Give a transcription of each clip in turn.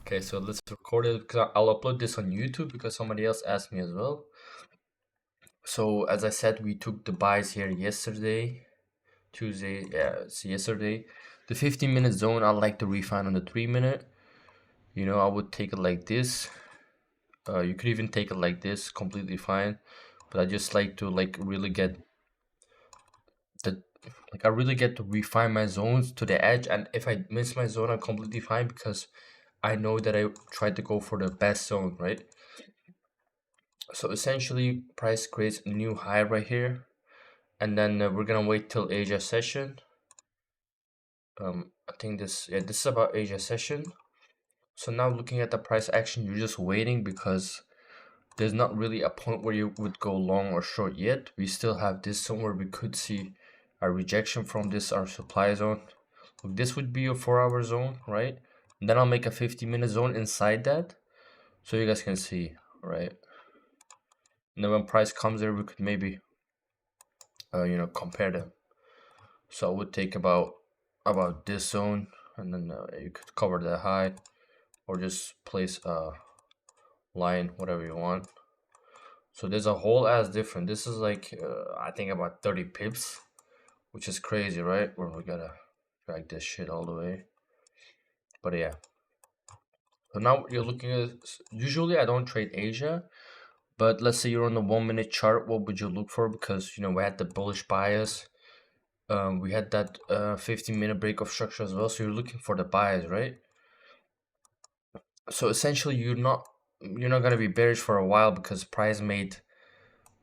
Okay, so let's record it because I'll upload this on YouTube because somebody else asked me as well. So as I said, we took the buys here yesterday, Tuesday. Yeah, it's yesterday. The 15-minute zone, I like to refine on the 3-minute. You know, I would take it like this. You could even take it like this, completely fine. But I just like to really get the I really get to refine my zones to the edge. And if I miss my zone, I'm completely fine because I know that I tried to go for the best zone, right? So essentially, price creates a new high right here, and then we're gonna wait till Asia session. I think this is about Asia session. So now looking at the price action, you're just waiting because there's not really a point where you would go long or short yet. We still have this somewhere we could see a rejection from this our supply zone. Look, this would be a 4-hour zone, right? And then I'll make a 50-minute zone inside that, so you guys can see, right? And then when price comes there, we could maybe compare them. So I would take about this zone, and then you could cover the high or just place a line, whatever you want. So there's a whole ass different. This is like I think about 30 pips, which is crazy, right? Where we gotta drag this shit all the way. But yeah. So now you're looking at, usually I don't trade Asia, but let's say you're on the 1-minute chart, what would you look for? Because we had the bullish bias. We had that 15-minute break of structure as well, so you're looking for the bias, right? So essentially you're not gonna be bearish for a while because price made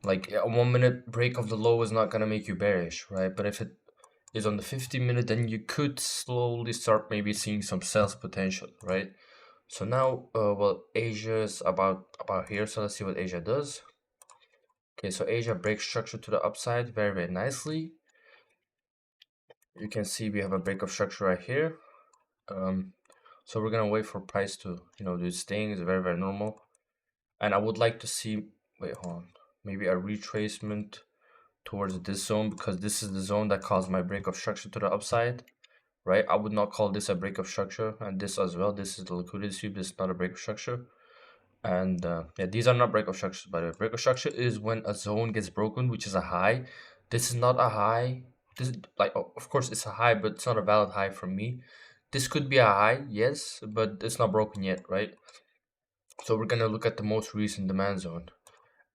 like a 1-minute break of the low is not gonna make you bearish, right? But if it is on the 15-minute, then you could slowly start maybe seeing some sales potential, right? So now well, Asia is about here, so let's see what Asia does. Okay, so Asia breaks structure to the upside very, very nicely. You can see we have a break of structure right here. So we're gonna wait for price to do its thing. It's very, very normal. And I would like to see, wait, hold on, maybe a retracement towards this zone, because this is the zone that caused my break of structure to the upside, right? I would not call this a break of structure, and this as well. This is the liquidity sweep. This is not a break of structure. And yeah, these are not break of structures, by the way. Break of structure is when a zone gets broken, which is a high. This is not a high. This is like, of course it's a high, but it's not a valid high for me. This could be a high, yes, but it's not broken yet, right? So we're gonna look at the most recent demand zone,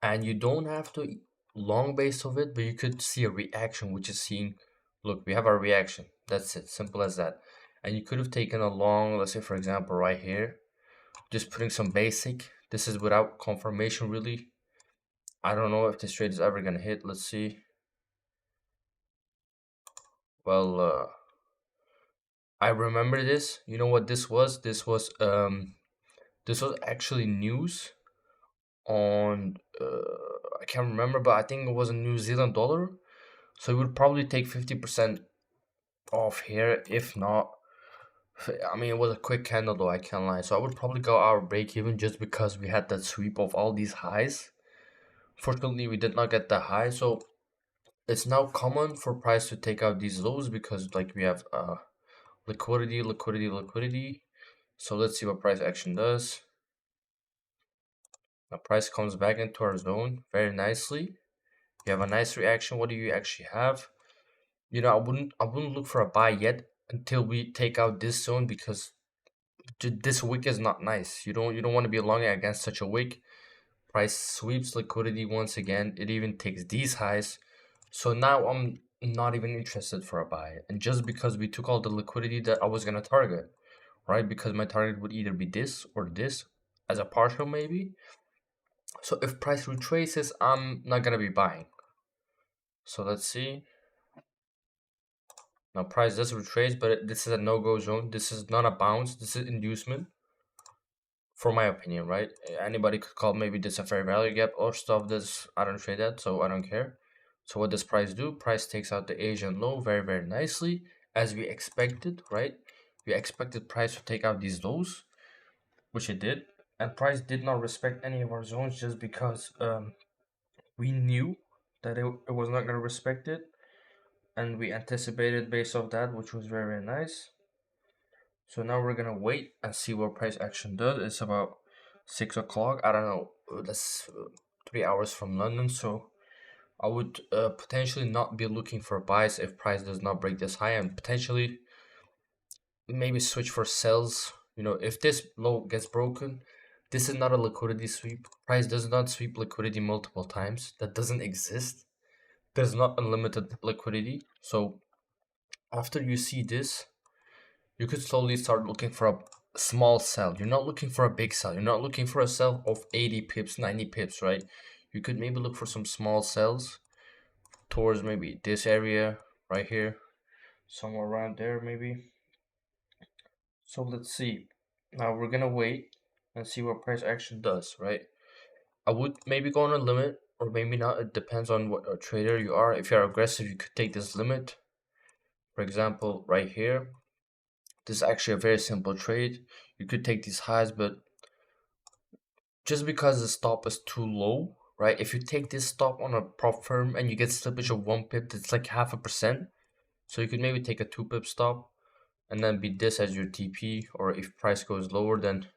and you don't have to long base of it, but you could see a reaction, which is seeing, look, we have our reaction. That's it, simple as that. And you could have taken a long, let's say for example right here, just putting some basic. This is without confirmation really. I don't know if this trade is ever gonna hit. Let's see. Well, I remember this. You know what this was? This was actually news on I can't remember, but I think it was a New Zealand dollar. So it would probably take 50% off here, if not. I mean, it was a quick candle though, I can't lie. So I would probably go our break even just because we had that sweep of all these highs. Fortunately, we did not get the high, so it's now common for price to take out these lows because like we have liquidity. So let's see what price action does. Now price comes back into our zone very nicely. You have a nice reaction. What do you actually have? I wouldn't look for a buy yet until we take out this zone, because this wick is not nice. You don't want to be long against such a wick. Price sweeps liquidity once again. It even takes these highs. So now I'm not even interested for a buy. And just because we took all the liquidity that I was gonna target, right? Because my target would either be this or this as a partial maybe. So if price retraces, I'm not gonna be buying. So let's see. Now price does retrace, but this is a no-go zone. This is not a bounce. This is inducement, for my opinion, right? Anybody could call maybe this a fair value gap or stuff. This, I don't trade that, so I don't care. So what does price do? Price takes out the Asian low very, very nicely, as we expected, right? We expected price to take out these lows, which it did. And price did not respect any of our zones just because we knew that it was not going to respect it. And we anticipated based off that, which was very, very nice. So now we're gonna wait and see what price action does. It's about 6 o'clock. I don't know. That's 3 hours from London, so I would potentially not be looking for buys if price does not break this high, and potentially maybe switch for sells. You know, if this low gets broken, this is not a liquidity sweep. Price does not sweep liquidity multiple times. That doesn't exist. There's not unlimited liquidity. So after you see this, you could slowly start looking for a small sell. You're not looking for a big sell. You're not looking for a sell of 80 pips, 90 pips, right? You could maybe look for some small sells towards maybe this area right here, somewhere around there maybe. So let's see. Now we're gonna wait and see what price action does, right? I would maybe go on a limit or maybe not. It depends on what a trader you are. If you're aggressive, you could take this limit. For example, right here, this is actually a very simple trade. You could take these highs, but just because the stop is too low, right? If you take this stop on a prop firm and you get slippage of 1 pip, it's like 0.5%. So you could maybe take a 2 pip stop and then beat this as your TP, or if price goes lower, then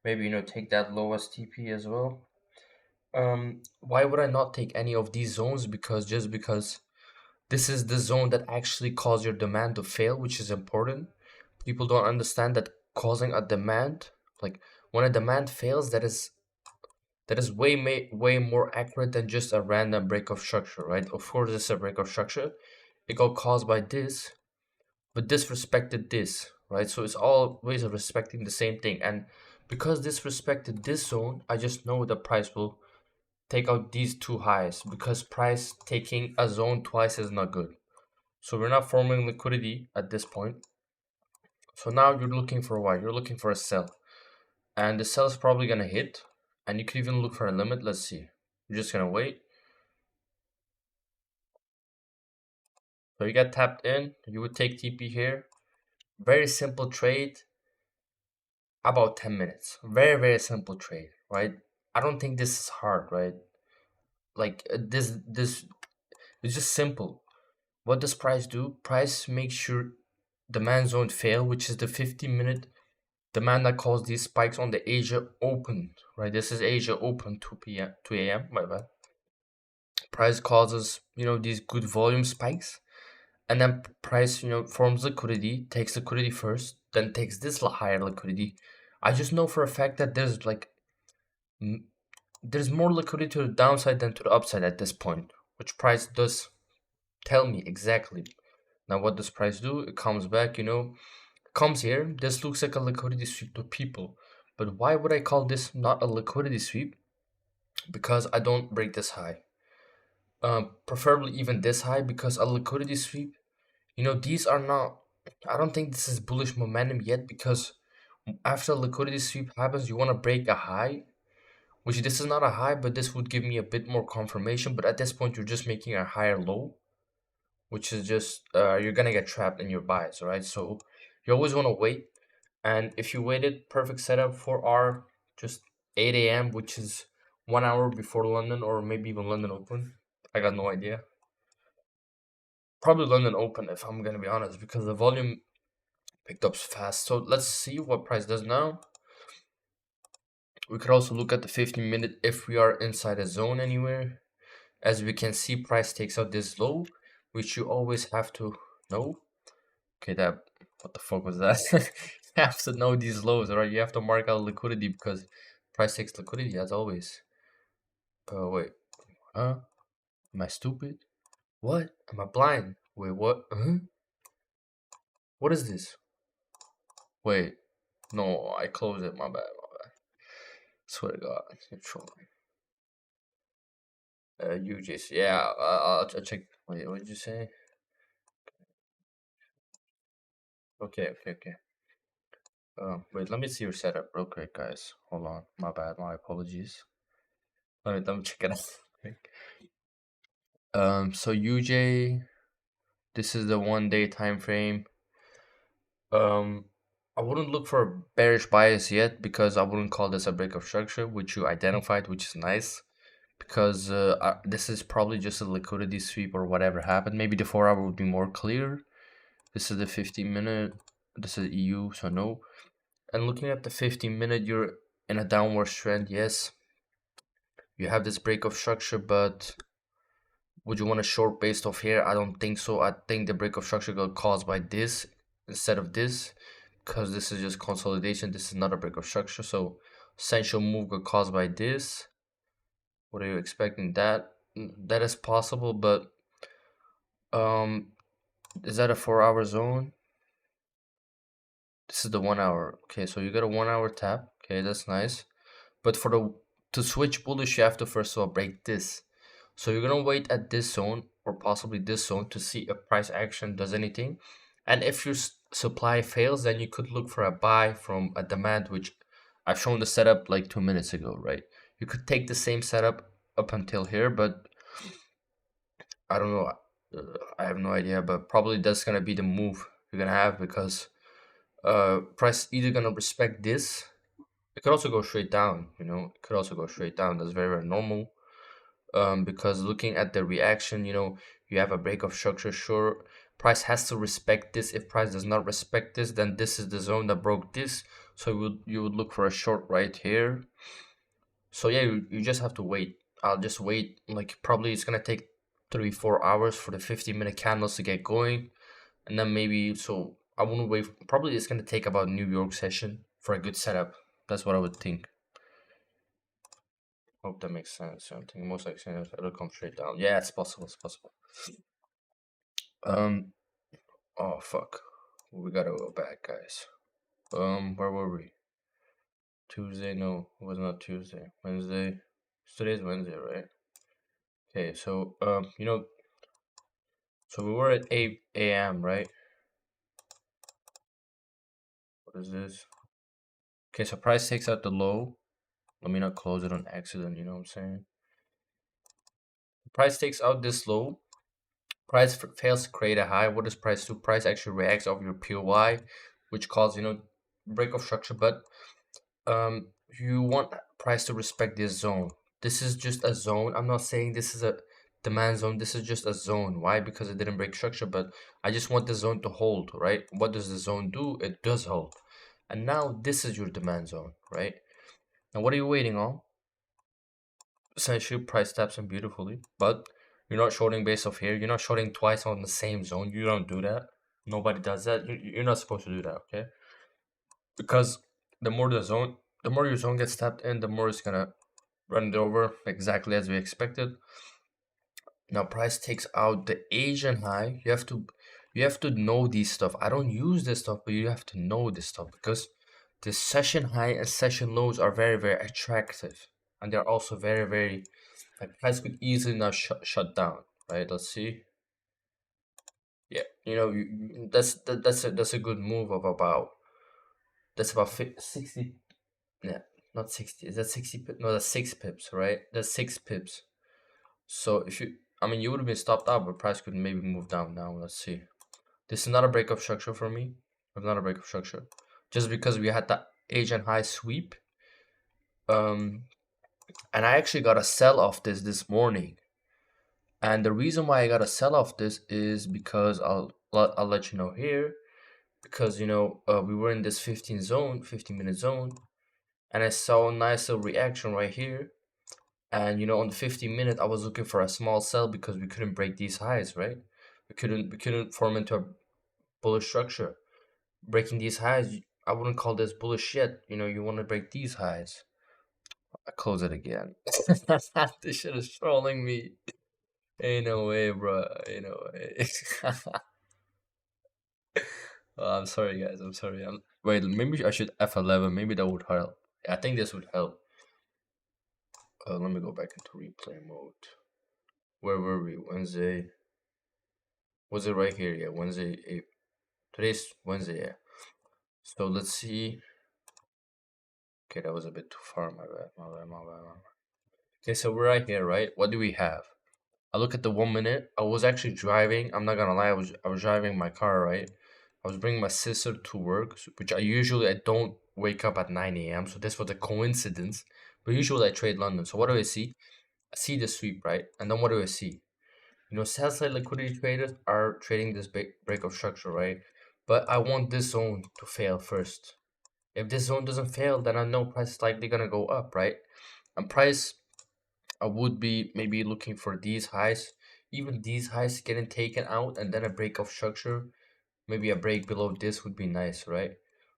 maybe take that low as TP as well. Why would I not take any of these zones? Because this is the zone that actually caused your demand to fail, which is important. People don't understand that causing a demand, like when a demand fails, that is way more accurate than just a random break of structure, right? Of course, it's a break of structure. It got caused by this, but this respected this, right? So it's always respecting the same thing. And because this respected this zone, I just know the price will take out these two highs, because price taking a zone twice is not good. So we're not forming liquidity at this point. So now you're looking for what? You're looking for a sell. And the sell is probably gonna hit. And you could even look for a limit. Let's see. You're just gonna wait. So you get tapped in, you would take TP here. Very simple trade, about 10 minutes. Very simple trade, right? I don't think this is hard, right? Like this it's just simple. What does price do? Price makes sure demand zone fail, which is the 50-minute demand that caused these spikes on the Asia open, right? This is Asia open 2 p.m. 2 a.m. My bad. Price causes, these good volume spikes, and then price forms liquidity, takes liquidity first, then takes this higher liquidity. I just know for a fact that there's more liquidity to the downside than to the upside at this point, which price does tell me exactly. Now what does price do? It comes back, comes here. This looks like a liquidity sweep to people, but why would I call this not a liquidity sweep? Because I don't break this high, preferably even this high, because a liquidity sweep, these are not, I don't think this is bullish momentum yet, because after liquidity sweep happens, you want to break a high, which this is not a high, but this would give me a bit more confirmation. But at this point, you're just making a higher low, which is just, you're going to get trapped in your bias, right? So you always want to wait. And if you waited, perfect setup for our just 8 a.m., which is 1 hour before London, or maybe even London Open. I got no idea. Probably London Open, if I'm going to be honest, because the volume picked up fast. So let's see what price does now. We could also look at the 15-minute if we are inside a zone anywhere. As we can see, price takes out this low, which you always have to know. Okay, what the fuck was that? You have to know these lows, right? You have to mark out liquidity, because price takes liquidity as always. Wait, huh? Am I stupid? What? Am I blind? Wait, what? Huh? What is this? Wait, no, I closed it. My bad. Swear to God, you're trolling. You just, yeah, I'll check. Wait, what did you say? Okay. Wait, let me see your setup real quick, guys. Hold on. My bad. My apologies. Let me check it out. Quick. So UJ, this is the 1 day time frame. I wouldn't look for a bearish bias yet, because I wouldn't call this a break of structure, which you identified, which is nice. Because this is probably just a liquidity sweep or whatever happened. Maybe the 4 hour would be more clear. This is the 15-minute. This is EU, so no. And looking at the 15 minute, you're in a downward trend. Yes, you have this break of structure, but would you want a short based off here? I don't think so. I think the break of structure got caused by this instead of this, because this is just consolidation. This is not a break of structure. So essential move got caused by this. What are you expecting? That that is possible, but um, is that a 4 hour zone? This is the 1 hour. Okay, so you got a 1 hour tap. Okay, that's nice. But for the to switch bullish, you have to first of all break this. So you're gonna wait at this zone or possibly this zone to see if price action does anything. And if your supply fails, then you could look for a buy from a demand, which I've shown the setup like 2 minutes ago, right? You could take the same setup up until here, but I don't know. I have no idea, but probably that's gonna be the move you're gonna have because price either gonna respect this. It could also go straight down, it could also go straight down. That's very, very normal. Because looking at the reaction, you have a break of structure. Sure, price has to respect this. If price does not respect this, then this is the zone that broke this. So you would look for a short right here. So yeah, you just have to wait. I'll just wait. Like probably it's gonna take 3 4 hours for the 50-minute candles to get going, and then maybe so I wouldn't wait. Probably it's gonna take about New York session for a good setup. That's what I would think. Hope that makes sense. I think most likely it'll come straight down. Yeah, it's possible. It's possible. Um. Oh fuck. We gotta go back, guys. Where were we? Tuesday? No, it was not Tuesday. Wednesday. Today's Wednesday, right? Okay, so so we were at 8 a.m., right? What is this? Okay, so price takes out the low. Let me not close it on accident. You know what I'm saying? Price takes out this low. Price fails to create a high. What does price do? Price actually reacts off your POI, which causes break of structure. But you want price to respect this zone. This is just a zone. I'm not saying this is a demand zone. This is just a zone. Why? Because it didn't break structure. But I just want the zone to hold, right? What does the zone do? It does hold. And now this is your demand zone, right? Now what are you waiting on? Essentially, price taps in beautifully, but you're not shorting based off here. You're not shorting twice on the same zone. You don't do that. Nobody does that. You're not supposed to do that, okay? Because the more your zone gets tapped in, the more it's gonna run it over exactly as we expected. Now, price takes out the Asian high. You have to know these stuff. I don't use this stuff, but you have to know this stuff because the session high and session lows are very, very attractive, and they're also very, very like price could easily now shut down, right? Let's see. Yeah, that's a good move of about that's about 60. Yeah, not 60. Is that 60 pips? No, that's 6 pips, right? That's 6 pips. So if you, I mean, you would have been stopped out, but price could maybe move down now. Let's see. This is not a break of structure for me. It's not a break of structure, just because we had that Asian high sweep. Um, and I actually got a sell off this morning. And the reason why I got to sell off this is because I'll let you know here because we were in this 15-minute zone, and I saw a nice little reaction right here. And on the 15 minute, I was looking for a small sell because we couldn't break these highs, right? We couldn't form into a bullish structure. Breaking these highs, I wouldn't call this bullish yet. You want to break these highs. I close it again. This shit is trolling me. Ain't no way, bro. Ain't no way. Oh, I'm sorry, guys. I'm sorry. Wait. Maybe I should F11. Maybe that would help. I think this would help. Let me go back into replay mode. Where were we? Wednesday. Was it right here? Yeah, Wednesday. Today's Wednesday. Yeah. So let's see. Okay, that was a bit too far. My bad. My bad. My bad. My bad. Okay, so we're right here, right? What do we have? I look at the 1 minute. I was actually driving. I'm not gonna lie. I was driving my car, right? I was bringing my sister to work, which I don't wake up at 9 a.m. So this was a coincidence. But usually I trade London. So what do I see? I see the sweep, right? And then what do I see? Sell side liquidity traders are trading this big break of structure, right? but I want this zone to fail first. If this zone doesn't fail, then I know price is likely gonna go up, right? And price, I would be maybe looking for these highs, even these highs getting taken out, and then a break of structure. Maybe a break below this would be nice, right?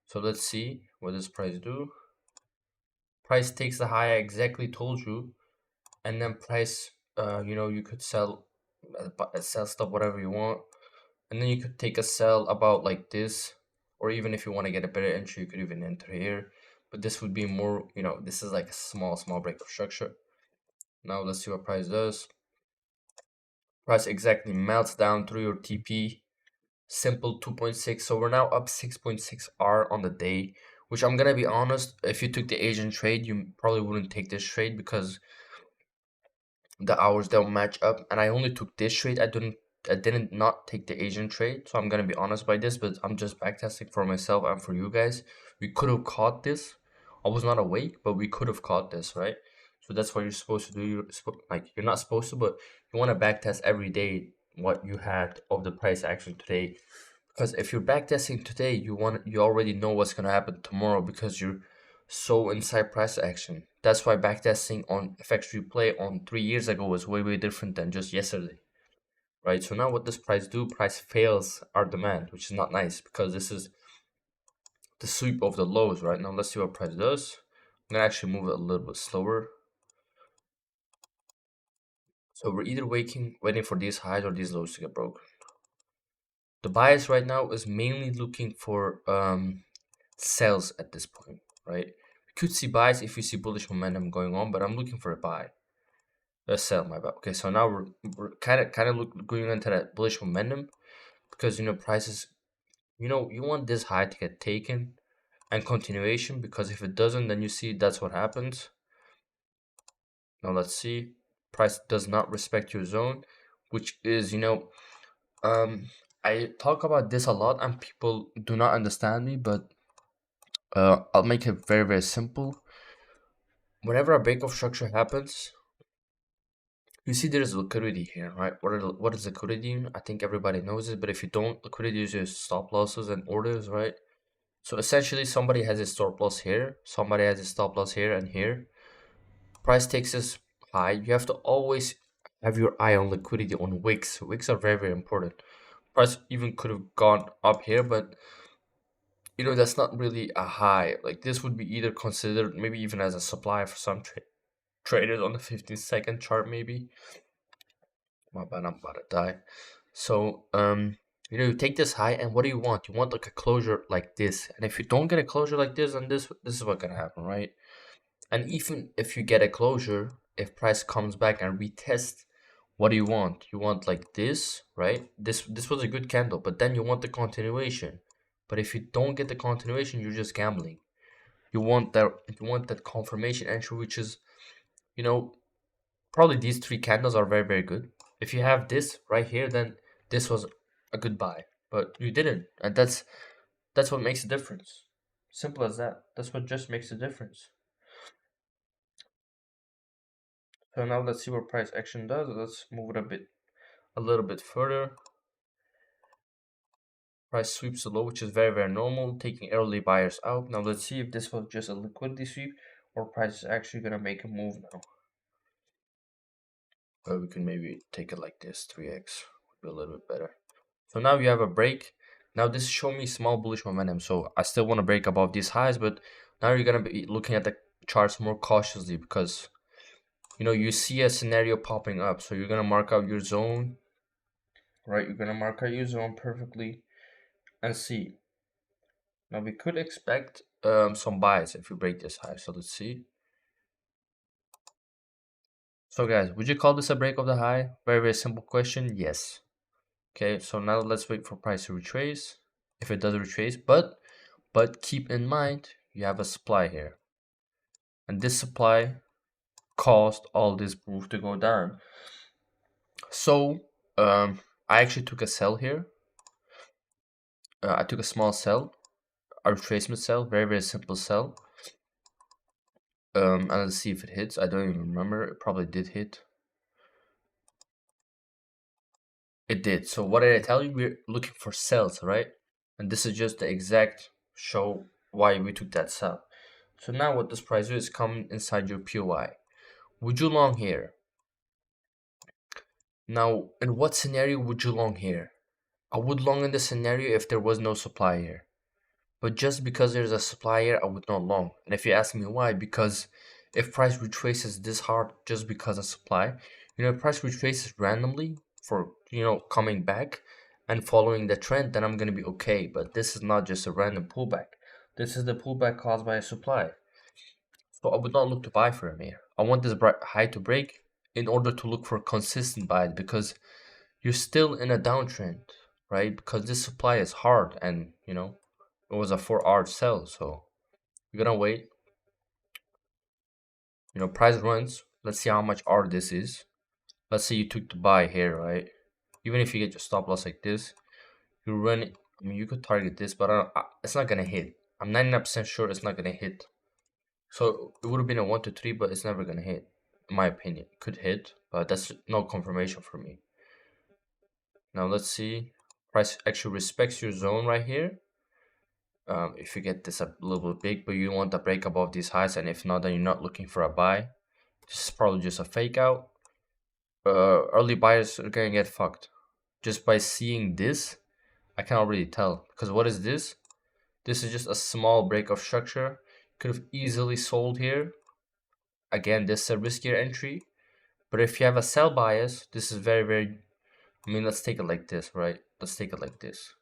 So let's see what does price do. Price takes the high I exactly told you, and then price, you could sell, sell stuff whatever you want, and then you could take a sell about like this, or even if you want to get a better entry, you could even enter here. But this would be more, this is like a small break of structure. Now let's see what price does. Price exactly melts down through your TP. Simple 2.6. So we're now up 6.6 R on the day, which I'm gonna be honest, if you took the Asian trade, you probably wouldn't take this trade because the hours don't match up. And I only took this trade. I didn't not take the Asian trade. So I'm gonna be honest by this, but I'm just backtesting for myself and for you guys. We could have caught this. I was not awake, but we could have caught this, right? So that's what you're supposed to do. You're not supposed to, but you want to backtest every day what you had of the price action today. Because if you're backtesting today, you already know what's gonna happen tomorrow because you're so inside price action. That's why backtesting on FX replay on 3 years ago was way different than just yesterday. Right? So now what does price do? Price fails our demand, which is not nice because this is the sweep of the lows, right? Now let's see what price does. I'm gonna actually move it a little bit slower. So we're either waiting for these highs or these lows to get broken. The bias right now is mainly looking for sells at this point, right? We could see buys if we see bullish momentum going on, but I'm looking for a buy. A sell, my bad. Okay, so now we're kind of going into that bullish momentum because prices. You want this high to get taken and continuation because if it doesn't, then you see that's what happens. Now let's see. Price does not respect your zone, which is I talk about this a lot and people do not understand me, but I'll make it very simple. Whenever a break of structure happens, you see there's liquidity here, right? What is liquidity? I think everybody knows it, but if you don't, liquidity is just stop losses and orders, right? So essentially somebody has a stop loss here, somebody has a stop loss here and here. Price takes us high. You have to always have your eye on liquidity on wicks. Wicks are very important. Price even could have gone up here, but that's not really a high. Like this would be either considered maybe even as a supply for some traders on the 15-second chart, maybe. My bad, I'm about to die. So, you take this high, and what do you want? You want like a closure like this. And if you don't get a closure like this, then this is what's gonna happen, right? And even if you get a closure, if price comes back and retest, what do you want? You want like this, right? This was a good candle, but then you want the continuation. But if you don't get the continuation, you're just gambling. You want that confirmation entry, which is, you know, probably these three candles are very good. If you have this right here, then this was a good buy, but you didn't, and that's what makes a difference. Simple as that. That's what just makes a difference. So now let's see what price action does. Let's move it a little bit further. Price sweeps the low, which is very normal, taking early buyers out. Now let's see if this was just a liquidity sweep or price is actually gonna make a move now. Or we can maybe take it like this, 3x would be a little bit better. So now you have a break. Now this is showing me small bullish momentum. So I still want to break above these highs, but now you're gonna be looking at the charts more cautiously because you see a scenario popping up. So you're gonna mark out your zone, right? You're gonna mark out your zone perfectly and see. Now we could expect some buys if you break this high. So let's see. So guys, would you call this a break of the high? Very simple question. Yes. Okay, so now let's wait for price to retrace. If it does retrace, but keep in mind you have a supply here. And this supply caused all this move to go down. So I actually took a sell here. I took a small sell, a retracement sell, very simple sell. And let's see if it hits. I don't even remember. It probably did hit. It did. So what did I tell you? We're looking for sells, right? And this is just the exact show why we took that sell. So now what this price is coming inside your POI. Would you long here? Now, in what scenario would you long here? I would long in the scenario if there was no supply here. But just because there's a supply here, I would not long. And if you ask me why, because if price retraces this hard just because of supply, if price retraces randomly for, coming back and following the trend, then I'm going to be okay. But this is not just a random pullback. This is the pullback caused by a supply. So I would not look to buy from here. I want this high to break in order to look for consistent buys because you're still in a downtrend, right? Because this supply is hard and, it was a 4 hour sell. So you're gonna wait, price runs. Let's see how much R this is. Let's say you took the buy here, right? Even if you get your stop loss like this, you run it. I mean, you could target this, but it's not gonna hit. I'm 99% sure it's not gonna hit. So it would have been a 1 to 3, but it's never gonna hit, in my opinion. It could hit, but that's no confirmation for me. Now let's see. Price actually respects your zone right here. If you get this a little bit big, but you want a break above these highs, and if not, then you're not looking for a buy. This is probably just a fake out. Early buyers are gonna get fucked. Just by seeing this, I can already tell. Because what is this? This is just a small break of structure. Could have easily sold here. Again, this is a riskier entry. But if you have a sell bias, this is very, very... I mean, let's take it like this, right? Let's take it like this.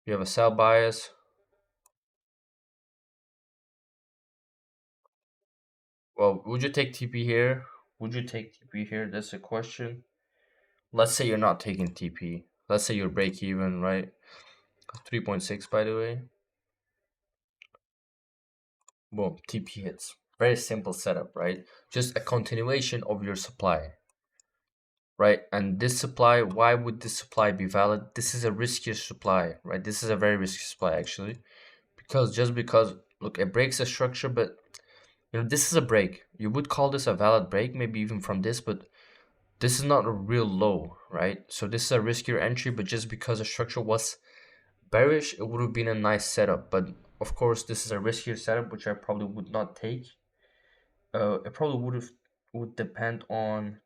You have a sell bias. Well, would you take TP here? Would you take TP here? That's the question. Let's say you're not taking TP. Let's say you're break even, right? 3.6 by the way. Boom, TP hits. Very simple setup, right? Just a continuation of your supply, right? And this supply, why would this supply be valid? This is a riskier supply, right? This is a very risky supply actually. Because, look, it breaks a structure, but this is a break. You would call this a valid break, maybe even from this, but this is not a real low, right? So this is a riskier entry, but just because the structure was bearish, it would have been a nice setup. But of course, this is a riskier setup, which I probably would not take. It probably would depend on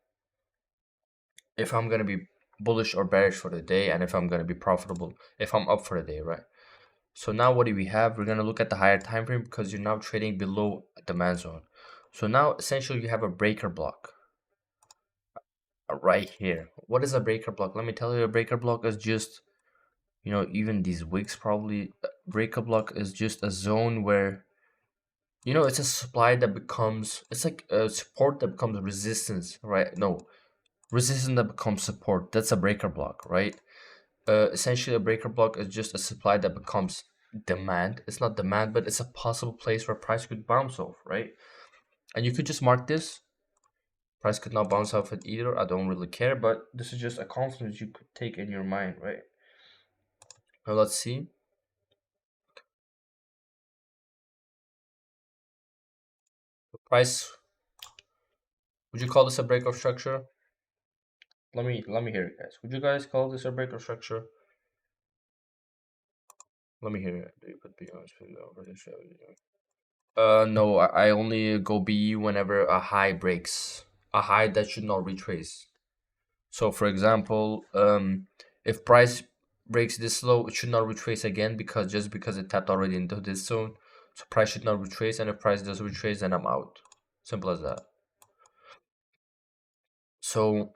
if I'm gonna be bullish or bearish for the day, and if I'm gonna be profitable, if I'm up for the day, right? So now what do we have? We're gonna look at the higher time frame because you're now trading below a demand zone. So now essentially you have a breaker block right here. What is a breaker block? Let me tell you, a breaker block is just, even these wicks probably, breaker block is just a zone where, it's a supply that becomes, it's like a support that becomes resistance, right? No, resistance that becomes support. That's a breaker block, right? Essentially, a breaker block is just a supply that becomes demand. It's not demand, but it's a possible place where price could bounce off, right? And you could just mark this. Price could not bounce off it either. I don't really care, but this is just a confidence you could take in your mind, right? Now let's see. The price. Would you call this a break of structure? Let me hear it, guys. Would you guys call this a break of structure? Let me hear it. You could be honest with me. No, I only go BE whenever a high breaks. A high that should not retrace. So for example, if price breaks this low, it should not retrace again because just because it tapped already into this zone. So price should not retrace, and if price does retrace, then I'm out. Simple as that. So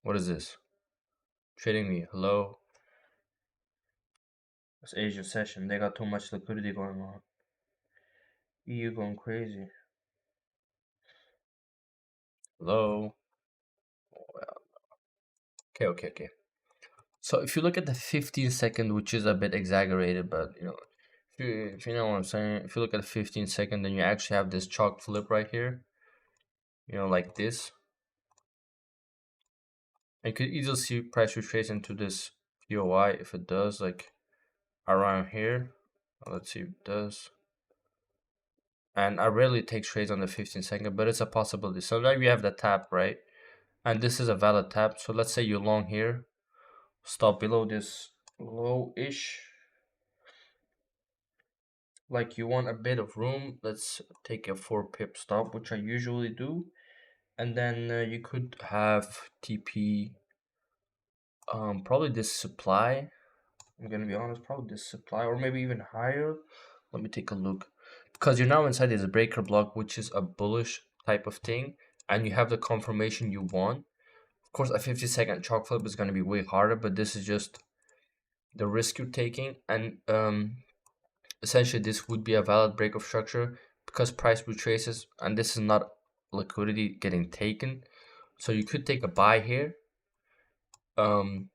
what is this? Trading me. Hello. It's Asia session. They got too much liquidity going on. EU going crazy. Hello. Okay. So if you look at the 15-second, which is a bit exaggerated, but if you know what I'm saying, if you look at the 15-second, then you actually have this chalk flip right here, like this. And you could easily see price retrace into this POI if it does, like around here. Let's see if it does. And I rarely take trades on the 15-second, but it's a possibility. So now you have the tap, right? And this is a valid tap. So let's say you long here. stop below this low-ish. Like you want a bit of room, let's take a 4 pip stop, which I usually do. And then you could have TP, probably this supply. I'm gonna be honest, probably this supply, or maybe even higher. Let me take a look. Because you're now inside this breaker block, which is a bullish type of thing, and you have the confirmation you want. Of course, a 50-second chalk flip is gonna be way harder, but this is just the risk you're taking. And essentially, this would be a valid break of structure because price retraces, and this is not liquidity getting taken. So you could take a buy here. Um,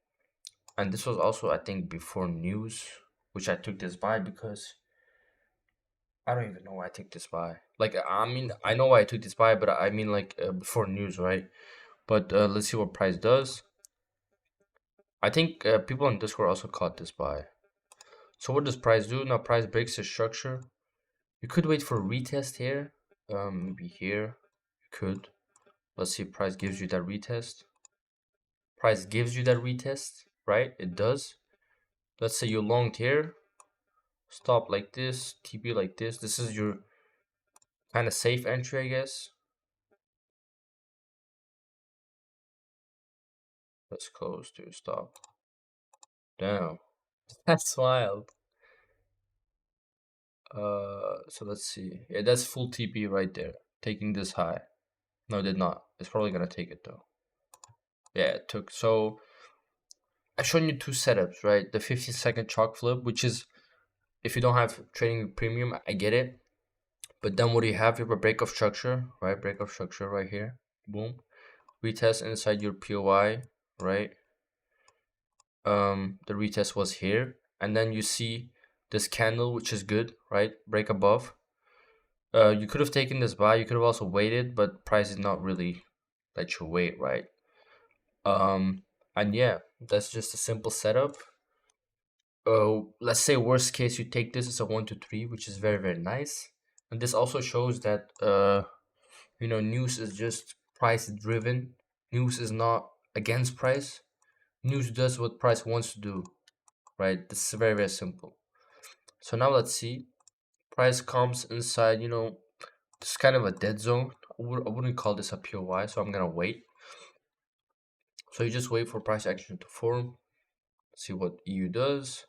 and this was also, I think, before news, which I took this buy because I don't even know why I took this buy. Like, I mean, I know why I took this buy, but I mean, like, before news, right? But let's see what price does. I think people on Discord also caught this buy. So what does price do? Now price breaks the structure. You could wait for a retest here. Maybe here. You could. Let's see if price gives you that retest. Price gives you that retest, right? It does. Let's say you longed here. Stop like this. TP like this. This is your kind of safe entry, I guess. Let's close to stop. Damn. That's wild. So let's see. Yeah, that's full TP right there. Taking this high. No, it did not. It's probably gonna take it though. Yeah, it took. So I've shown you two setups, right? The 50-second chalk flip, which is if you don't have trading premium, I get it. But then what do you have? You have a break of structure, right? Break of structure right here. Boom. Retest inside your POI, right? The retest was here. And then you see this candle, which is good, right? Break above. You could have taken this buy. You could have also waited, but price is not really let you wait, right? Um, and yeah, that's just a simple setup. Let's say worst case you take this as a 1 to 3, which is very very nice. And this also shows that news is just price driven. News is not against price. News does what price wants to do, right? This is very very simple. So now let's see. Price comes inside, it's kind of a dead zone. I wouldn't call this a POI, so I'm gonna wait. So you just wait for price action to form. See what EU does.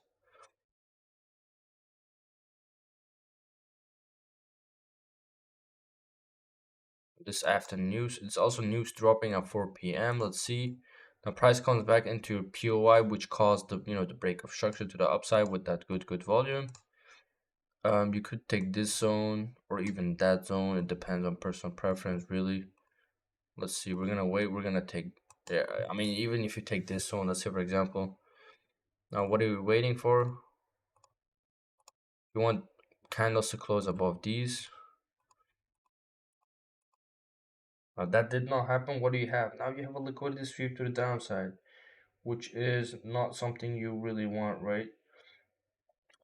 This afternoon news. It's also news dropping at 4 p.m. Let's see. Now price comes back into POI, which caused the break of structure to the upside with that good volume. You could take this zone or even that zone. It depends on personal preference, really. Let's see. We're gonna wait. We're gonna take. Yeah, I mean, even if you take this zone, let's say for example. Now, what are we waiting for? You want candles to close above these. Now that did not happen. What do you have? Now you have a liquidity sweep to the downside, which is not something you really want, right?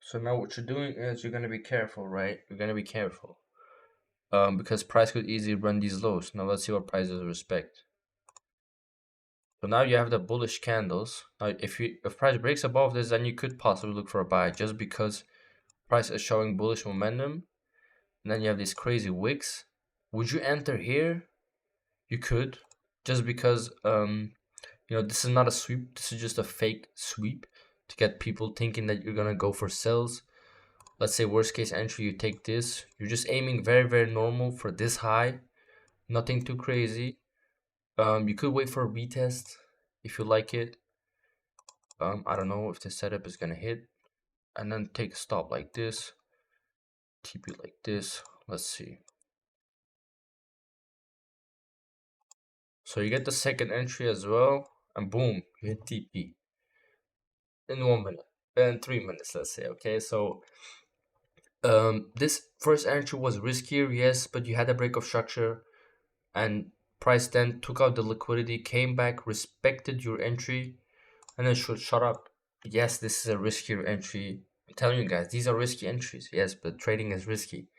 So now what you're doing is you're gonna be careful, right? You're gonna be careful. Because price could easily run these lows. Now let's see what prices respect. So now you have the bullish candles. Now if price breaks above this, then you could possibly look for a buy just because price is showing bullish momentum. And then you have these crazy wicks. Would you enter here? You could, just because this is not a sweep. This is just a fake sweep to get people thinking that you're gonna go for sells. Let's say worst case entry, you take this. You're just aiming very very normal for this high, nothing too crazy. You could wait for a retest if you like it. I don't know if the setup is gonna hit, and then take a stop like this, TP like this. Let's see. So you get the second entry as well, and boom, you hit TP in 1 minute, in 3 minutes, let's say. Okay, so this first entry was riskier, yes, but you had a break of structure, and price then took out the liquidity, came back, respected your entry, and then should shut up. Yes, this is a riskier entry. I'm telling you guys, these are risky entries. Yes, but trading is risky.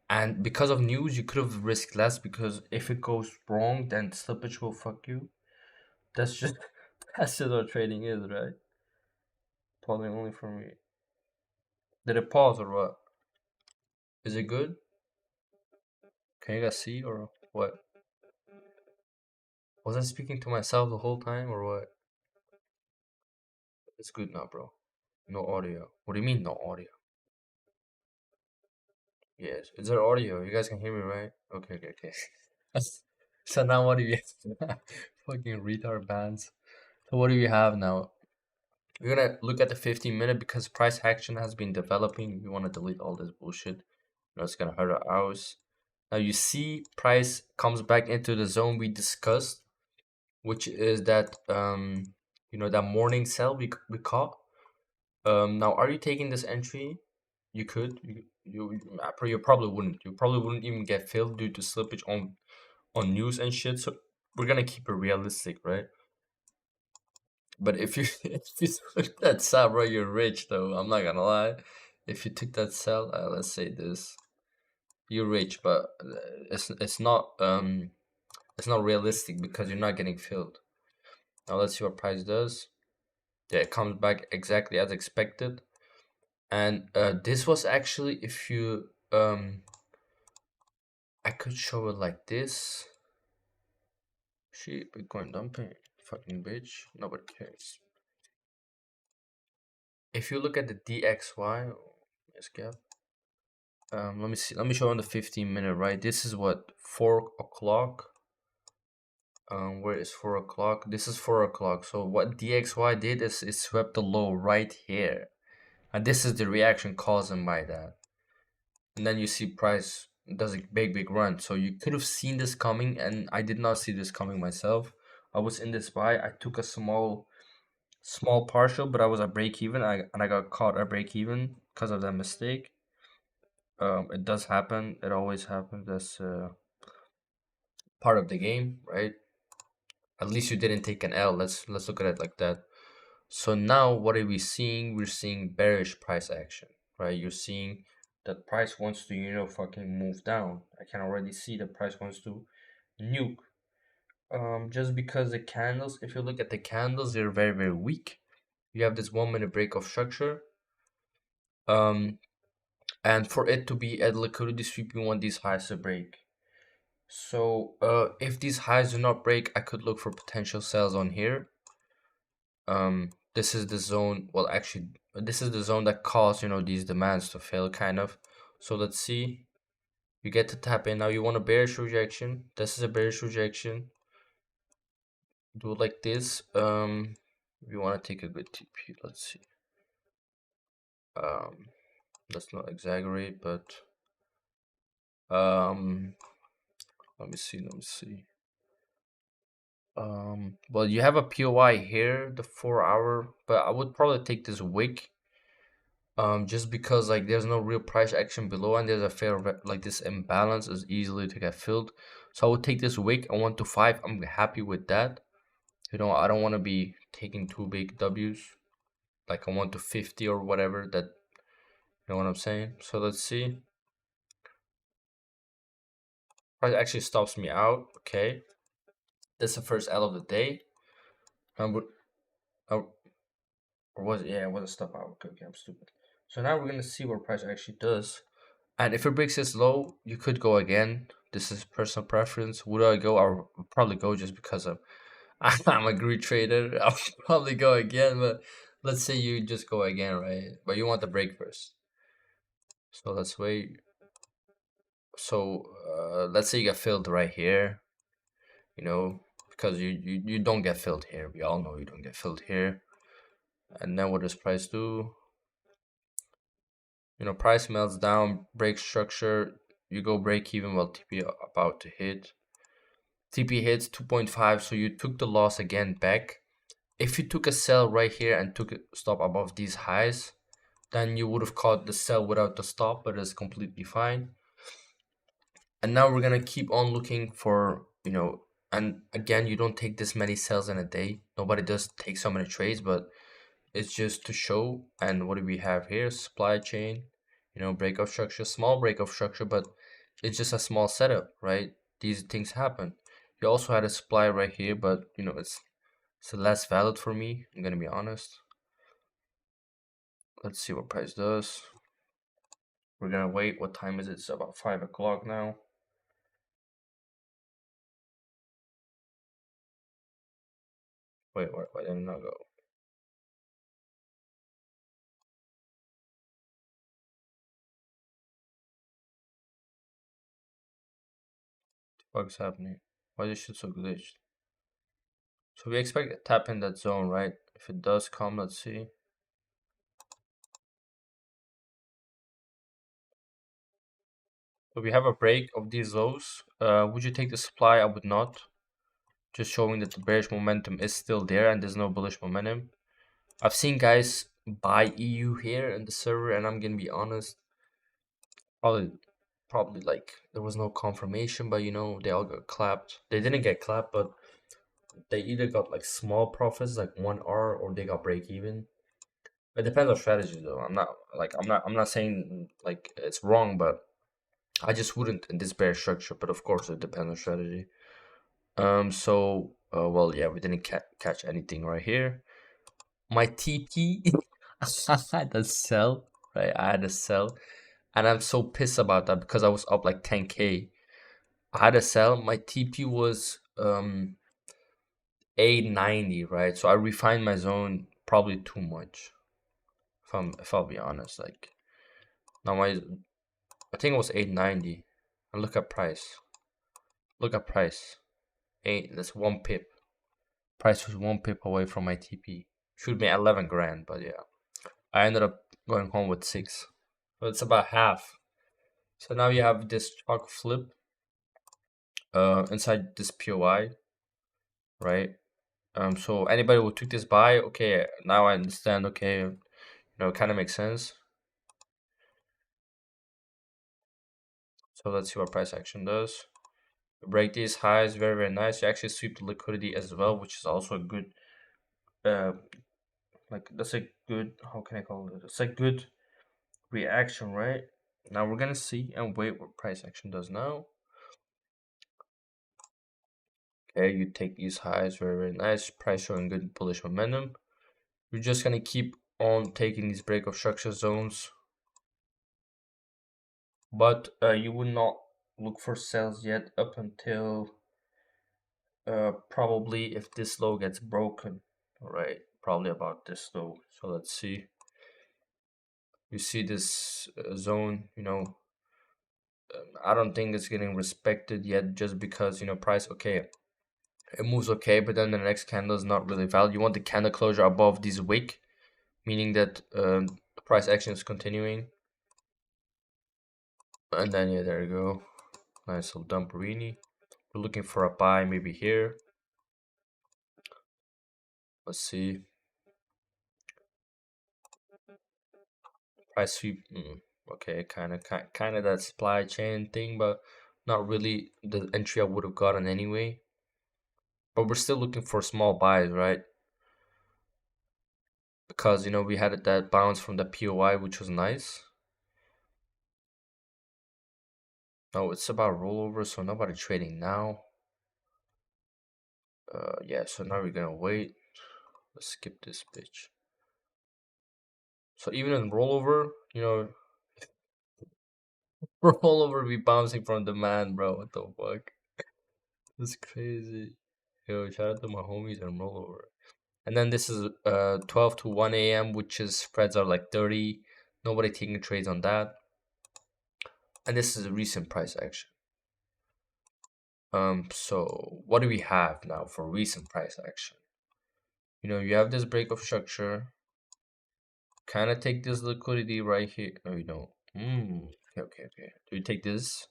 And because of news, you could have risked less, because if it goes wrong, then slippage will fuck you. That's just That's just what trading is, right? Pausing only for me. Did it pause or what? Is it good? Can you guys see or what? Was I speaking to myself the whole time or what? It's good now, bro. No audio. What do you mean no audio? Yes. Is there audio? You guys can hear me, right? Okay, okay, okay. So now what do you fucking retard bands? So what do you have now? We're gonna look at the 15-minute because price action has been developing. We want to delete all this bullshit. It's gonna hurt our hours. Now you see price comes back into the zone we discussed, which is that that morning sell we caught. Now are you taking this entry? You could. You probably wouldn't. You probably wouldn't even get filled due to slippage on news and shit. So we're gonna keep it realistic, right? But if you if you took that sell, bro, you're rich though. I'm not gonna lie. If you took that sell, let's say this, you're rich, but it's not realistic because you're not getting filled. Now let's see what price does. Yeah, it comes back exactly as expected. And this was actually if you I could show it like this. Shit, Bitcoin dumping, fucking bitch. Nobody cares. If you look at the DXY, yes, gap. Let me see. Let me show on the 15-minute. Right, this is what 4 o'clock. Where is 4 o'clock? This is 4 o'clock. So what DXY did is it swept the low right here, and this is the reaction caused by that. And then you see price does a big run. So you could have seen this coming, and I did not see this coming myself. I was in this buy. I took a small partial, but I was at break even. I got caught at break even because of that mistake. It does happen. It always happens. That's part of the game, right? At least you didn't take an L. Let's look at it like that. So now what are we seeing? We're seeing bearish price action, right? You're seeing that price wants to, fucking move down. I can already see the price wants to nuke. Just because the candles, if you look at the candles, they're very weak. You have this 1 minute break of structure. And for it to be at liquidity sweep, you want these highs to break. So if these highs do not break, I could look for potential sells on here. This is the zone, well actually this is the zone that caused these demands to fail kind of. So let's see, you get to tap in. Now you want a bearish rejection. This is a bearish rejection. Do it like this. You want to take a good TP. Let's see. Let's not exaggerate, but let me see. Well, you have a POI here, the 4 hour, but I would probably take this wick. Just because like there's no real price action below, and there's a fair like this imbalance is easily to get filled. So I would take this wick on 1 to 5. I'm happy with that. I don't want to be taking too big W's, like a 1 to 50 or whatever. That, you know what I'm saying? So let's see. Price actually stops me out. Okay, that's the first L of the day. Or was it? Yeah, it was a stop out. Okay, I'm stupid. So now we're gonna see what price actually does. And if it breaks this low, you could go again. This is personal preference. Would I go? I'll probably go just because I'm a greed trader. I'll probably go again, but let's say you just go again, right? But you want the break first. So let's wait. So let's say you get filled right here, because you don't get filled here. We all know you don't get filled here. And then what does price do? Price melts down, break structure. You go break even while TP about to hit. TP hits 2.5, so you took the loss again back. If you took a sell right here and took a stop above these highs, then you would have caught the sell without the stop, but it's completely fine. And now we're gonna keep on looking for, and again, you don't take this many sells in a day. Nobody does take so many trades, but it's just to show. And what do we have here? Supply chain, breakout structure, small breakout structure, but it's just a small setup, right? These things happen. You also had a supply right here, but it's So less valid for me, I'm gonna be honest. Let's see what price does. We're gonna wait. What time is it? It's about 5 o'clock now. Wait, why did it not go? What's happening? Why is this shit so glitched? So we expect to tap in that zone, right? If it does come, let's see. So we have a break of these lows. Would you take the supply? I would not. Just showing that the bearish momentum is still there and there's no bullish momentum. I've seen guys buy EU here in the server, and I'm gonna be honest, probably probably like there was no confirmation, but they all got clapped. They didn't get clapped, but they either got like small profits, like 1 R, or they got break even. It depends on strategy though. I'm not saying like it's wrong, but I just wouldn't in this bear structure. But of course, it depends on strategy. Well, yeah, we didn't catch anything right here. My TP, I had to sell, right? I had to sell, and I'm so pissed about that because I was up like 10K. I had to sell. My TP was 890, right? So I refined my zone probably too much. If I'll be honest, like now I think it was 890. And look at price. Look at price. That's 1 pip. Price was 1 pip away from my TP. Should be 11 grand, but yeah. I ended up going home with 6. So it's about half. So now you have this chalk flip inside this POI, right? So anybody who took this buy, okay, now I understand, okay, it kind of makes sense. So let's see what price action does. Break these highs, very, very nice. You actually sweep the liquidity as well, which is also a good, uh, like, that's a good, how can I call it? It's a good reaction, right? Now we're gonna see and wait what price action does now. Okay, you take these highs, very, very nice. Price showing good bullish momentum. We're just gonna keep on taking these break of structure zones, but you would not look for sales yet up until probably if this low gets broken. All right, probably about this low. So let's see. You see this zone, I don't think it's getting respected yet, just because price, okay, it moves okay, but then the next candle is not really valid. You want the candle closure above this wick, meaning that the price action is continuing. And then yeah, there you go. Nice little dumperini. We're looking for a buy maybe here. Let's see. Price sweep. Okay, kind of that supply chain thing, but not really the entry I would have gotten anyway. But we're still looking for small buys, right? Because we had that bounce from the POI, which was nice. No, it's about rollover, so nobody trading now. Yeah, so now we're gonna wait. Let's skip this bitch. So even in rollover, rollover be bouncing from demand, bro. What the fuck? That's crazy. Yo, shout out to my homies and rollover. And then this is 12 to 1 a.m., which is spreads are like 30. Nobody taking trades on that. And this is a recent price action. So what do we have now for recent price action? You have this break of structure. Kind of take this liquidity right here. No, you don't. Okay. Do you take this?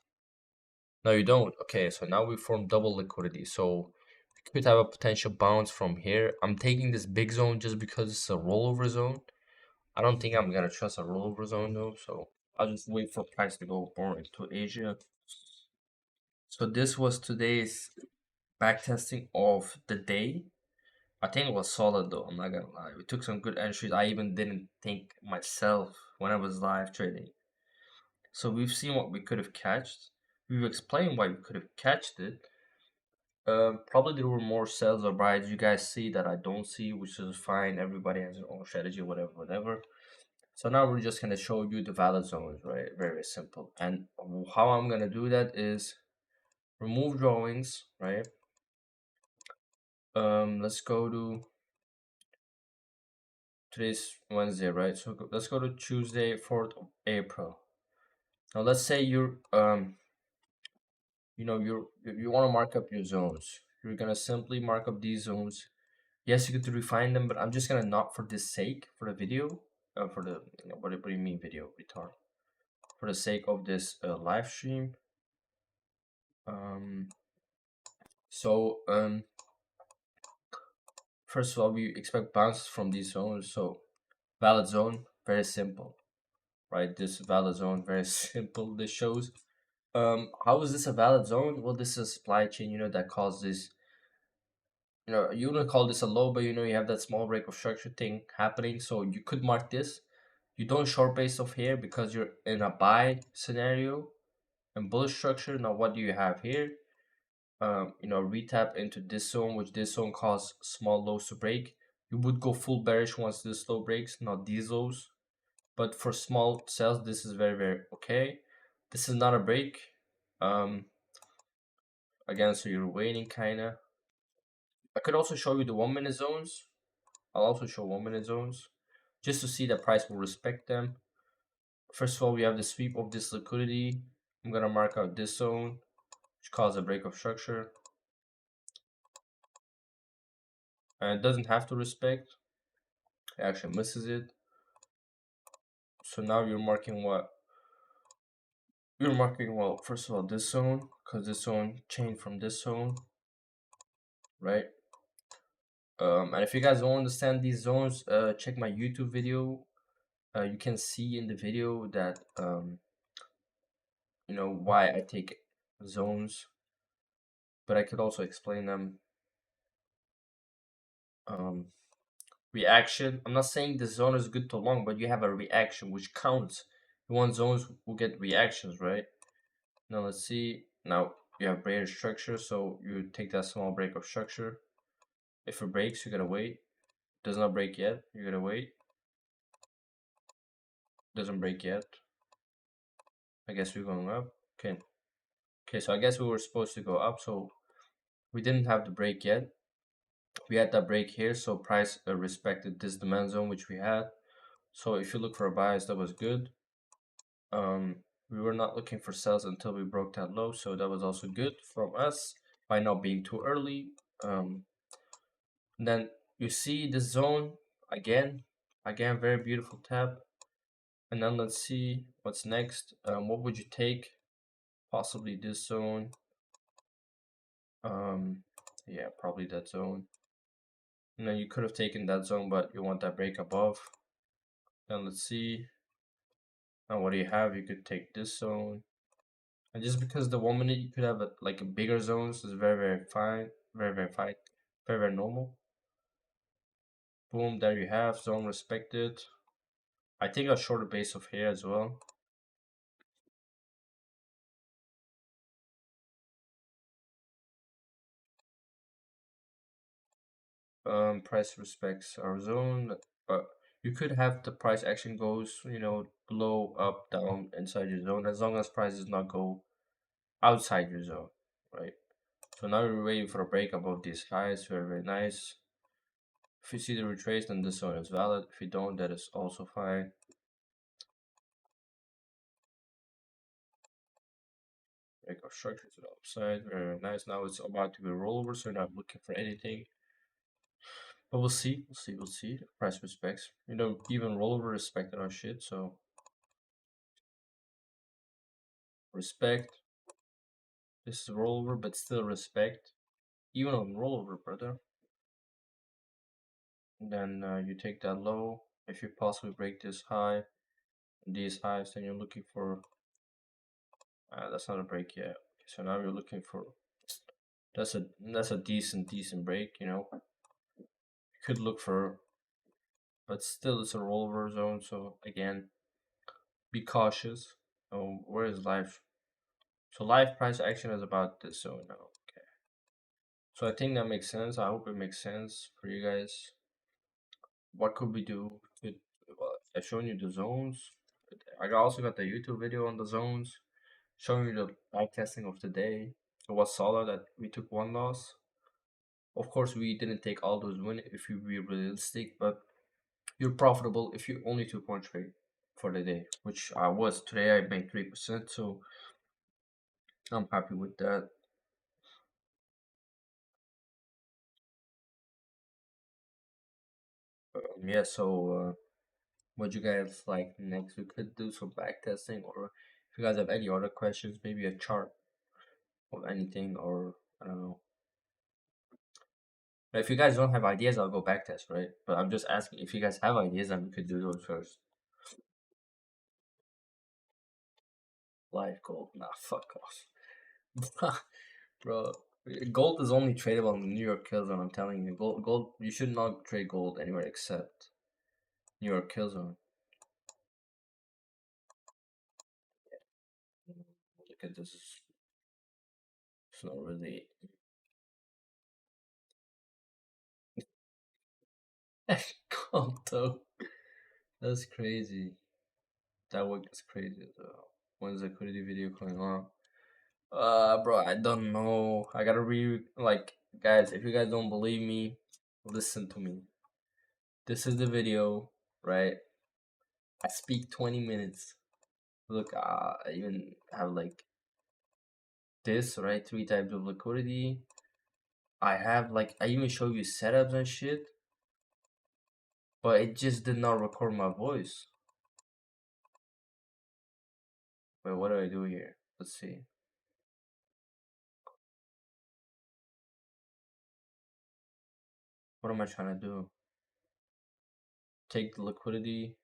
No, you don't. Okay, so now we form double liquidity. So we could have a potential bounce from here. I'm taking this big zone just because it's a rollover zone. I don't think I'm gonna trust a rollover zone though, so I'll just wait for price to go more into Asia. So this was today's backtesting of the day. I think it was solid though, I'm not gonna lie. We took some good entries. I even didn't think myself when I was live trading. So we've seen what we could have catched. We've explained why we could have catched it. Probably there were more sells or buys you guys see that I don't see, which is fine. Everybody has their own strategy, whatever, whatever. So now we're just gonna show you the valid zones, right? Very simple. And how I'm gonna do that is remove drawings, right? Let's go to today's Wednesday, right? So let's go to Tuesday, 4th of April. Now let's say you want to mark up your zones. You're gonna simply mark up these zones. Yes, you get to refine them, but I'm just gonna not for this sake for the video, for the what do you mean video retard? For the sake of this live stream. Um, so first of all, we expect bounces from these zones. So valid zone, very simple, right? This valid zone, very simple. This shows. How is this a valid zone? Well, this is a supply chain, that causes, you wouldn't call this a low, but you have that small break of structure thing happening. So you could mark this. You don't short base off here because you're in a buy scenario and bullish structure. Now, what do you have here? Retap into this zone, which this zone causes small lows to break. You would go full bearish once this low breaks, not these lows. But for small sells, this is very, very okay. This is not a break. Again, so you're waiting kinda. I could also show you the 1 minute zones. I'll also show 1 minute zones just to see that price will respect them. First of all, we have the sweep of this liquidity. I'm gonna mark out this zone, which caused a break of structure. And it doesn't have to respect. It actually misses it. So now you're marking what? You're marking, well, first of all, this zone, because this zone changed from this zone, right? And if you guys don't understand these zones, check my YouTube video. You can see in the video that why I take zones, but I could also explain them. Um, Reaction. I'm not saying the zone is good to long, but you have a reaction which counts. You want zones will get reactions, right? Now let's see. Now you have braided structure, so you take that small break of structure. If it breaks, you gotta wait. Does not break yet, you gotta wait. Doesn't break yet. I guess we're going up. Okay. Okay, so I guess we were supposed to go up, so we didn't have the break yet. We had that break here, so price respected this demand zone which we had. So if you look for a bias, that was good. We were not looking for sells until we broke that low, so that was also good from us by not being too early. Then you see the zone again, very beautiful tap. And then let's see what's next. What would you take? Possibly this zone. Yeah, probably that zone. And then you could have taken that zone, but you want that break above. Then let's see. Now what do you have? You could take this zone. And just because the 1 minute you could have like a bigger zones is very, very fine. Very, very fine. Very, very normal. Boom, there you have zone respected. I think a shorter base of here as well. Price respects our zone, but you could have the price action goes, below, up, down, inside your zone, as long as price does not go outside your zone, right? So now we're waiting for a break above these highs. Very, very nice. If you see the retrace, then this zone is valid. If you don't, that is also fine. Break of structure to the upside. Very, very nice. Now it's about to be rollover, so you're not looking for anything. But we'll see. We'll see. We'll see. Price respects. Even rollover respected our shit, so respect. This is rollover, but still respect. Even on rollover, brother. And then you take that low. If you possibly break this high, these highs, then you're looking for. That's not a break yet. Okay, so now you're looking for. That's a decent break. You could look for, but still it's a rollover zone. So again, be cautious. Oh, where is live? So live price action is about this zone now. Okay. So I think that makes sense. I hope it makes sense for you guys. What could we do? Well, I've shown you the zones. Also got the YouTube video on the zones, showing you the back testing of the day. It was solid that we took one loss. Of course, we didn't take all those wins if you be realistic, but you're profitable if you only took one trade for the day, which I was. Today I made 3%, so I'm happy with that. Yeah, so what you guys like next? We could do some back testing, or if you guys have any other questions, maybe a chart or anything, or I don't know. But if you guys don't have ideas, I'll go back test, right? But I'm just asking if you guys have ideas, then we could do those first. Live gold, nah, fuck off, bro. Gold is only tradable on the New York Kill Zone. I'm telling you, gold. You should not trade gold anywhere except New York Kill Zone. Look at this. It's not really gold though. That's crazy. That work is crazy though. When's the liquidity video coming on? Bro, I don't know. I gotta guys. If you guys don't believe me, listen to me. This is the video, right? I speak 20 minutes. Look, I even have like this, right? 3 types of liquidity. I have I even show you setups and shit, but it just did not record my voice. Wait, what do I do here? Let's see. What am I trying to do? Take the liquidity.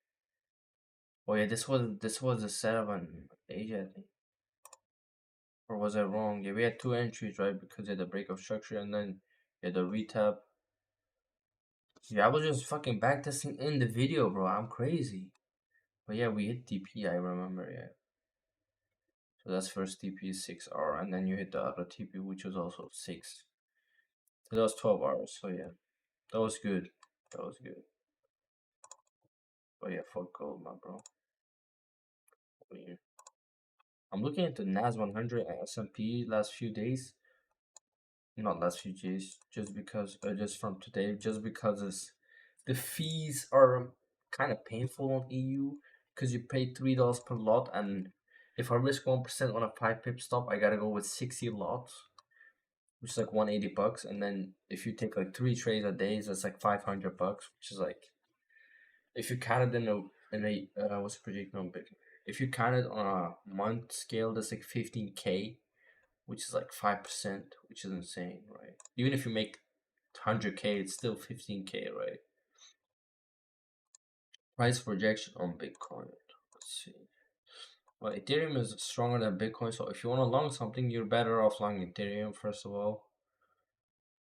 Oh yeah, this was a setup on Asia, I think. Or was I wrong? Yeah, we had two entries, right? Because of the break of structure and then yeah, the retap. Yeah, I was just fucking backtesting in the video, bro. I'm crazy. But yeah, we hit TP, I remember, yeah. So that's first TP 6 hour, and then you hit the other TP, which was also 6. So that was 12 hours. So yeah, that was good. That was good. But yeah, fuck gold, my bro. Yeah. I'm looking at the Nas 100 and S&P last few days. Not last few days, just because, just from today, just because the fees are kind of painful on EU because you pay $3 per lot, and if I risk 1% on a 5 pip stop, I gotta go with 60 lots, which is like 180 bucks. And then if you take like 3 trades a day, that's like 500 bucks, which is like, if you count it what's the prediction on Bitcoin? If you count it on a month scale, that's like 15K, which is like 5%, which is insane, right? Even if you make 100K, it's still 15K, right? Price projection on Bitcoin. Let's see. Well, Ethereum is stronger than Bitcoin, so if you want to long something, you're better off long Ethereum first of all.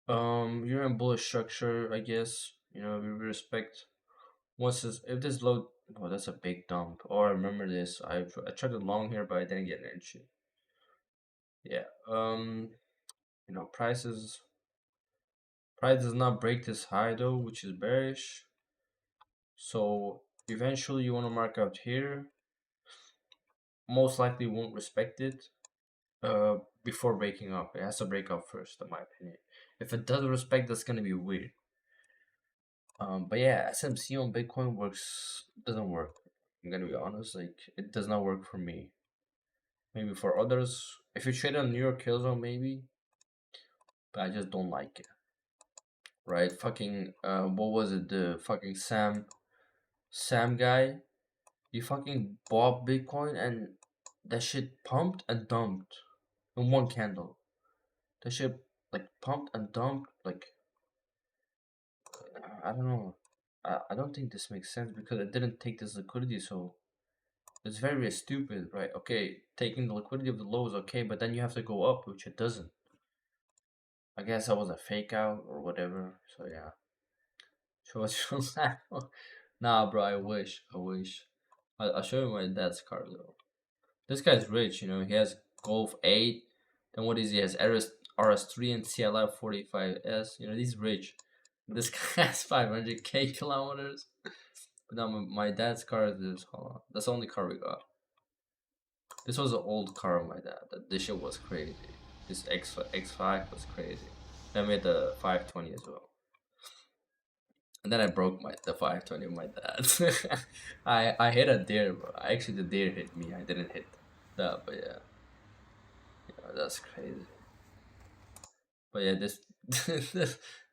You're in bullish structure, I guess. You know, we respect. If this low, oh, that's a big dump. Oh, I remember this. I tried to long here, but I didn't get an entry. Yeah. Price does not break this high though, which is bearish. So eventually you want to mark out here. Most likely won't respect it before breaking up. It has to break up first, in my opinion. If it doesn't respect, that's gonna be weird. But yeah, SMC on Bitcoin doesn't work. I'm gonna be honest, like it does not work for me. Maybe for others, if you trade on New York Kill Zone, maybe, but I just don't like it. Right? Fucking what was it? The fucking Sam guy. He fucking bought Bitcoin and that shit pumped and dumped in one candle. That shit like pumped and dumped like I don't know. I don't think this makes sense because it didn't take this liquidity, so it's very stupid, right? Okay, taking the liquidity of the low is okay, but then you have to go up, which it doesn't. I guess that was a fake out or whatever. So yeah. So what's Nah, bro. I wish. I wish. I'll show you my dad's card though. This guy's rich, you know. He has Golf 8. Then what is he has? RS3 and CLF 45S. You know, he's rich. This guy has 500k kilometers. But now my dad's car is this. Hold on, that's the only car we got. This was an old car of my dad. This shit was crazy. This X5 was crazy. I made the 520 as well. And then I broke the 520 of my dad. I hit a deer, bro. Actually, the deer hit me. I didn't hit that, but yeah, that's crazy. But yeah, this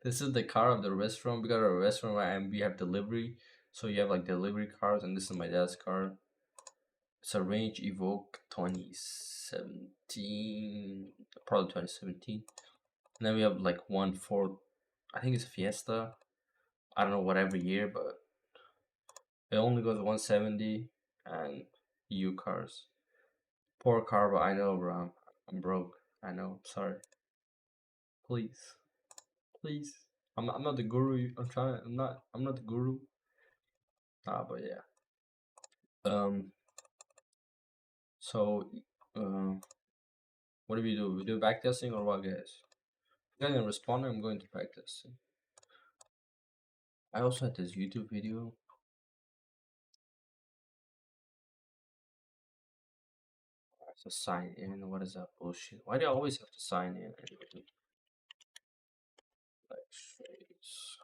is the car of the restaurant. We got a restaurant right, and we have delivery. So you have like delivery cars, and this is my dad's car. It's a Range Evoque 2017, probably 2017. And then we have like one Ford, I think it's Fiesta. I don't know what every year, but it only goes 170 and EU cars. Poor car, but I know, bro. I'm broke. I know. Sorry. Please, please. I'm not the guru. I'm trying. I'm not the guru. But yeah. Um. So, uh, what do we do? We do backtesting or what, guys? If you guys can respond, I'm going to backtesting. I also had this YouTube video. I have to sign in. What is that bullshit? Why do I always have to sign in? Like, face.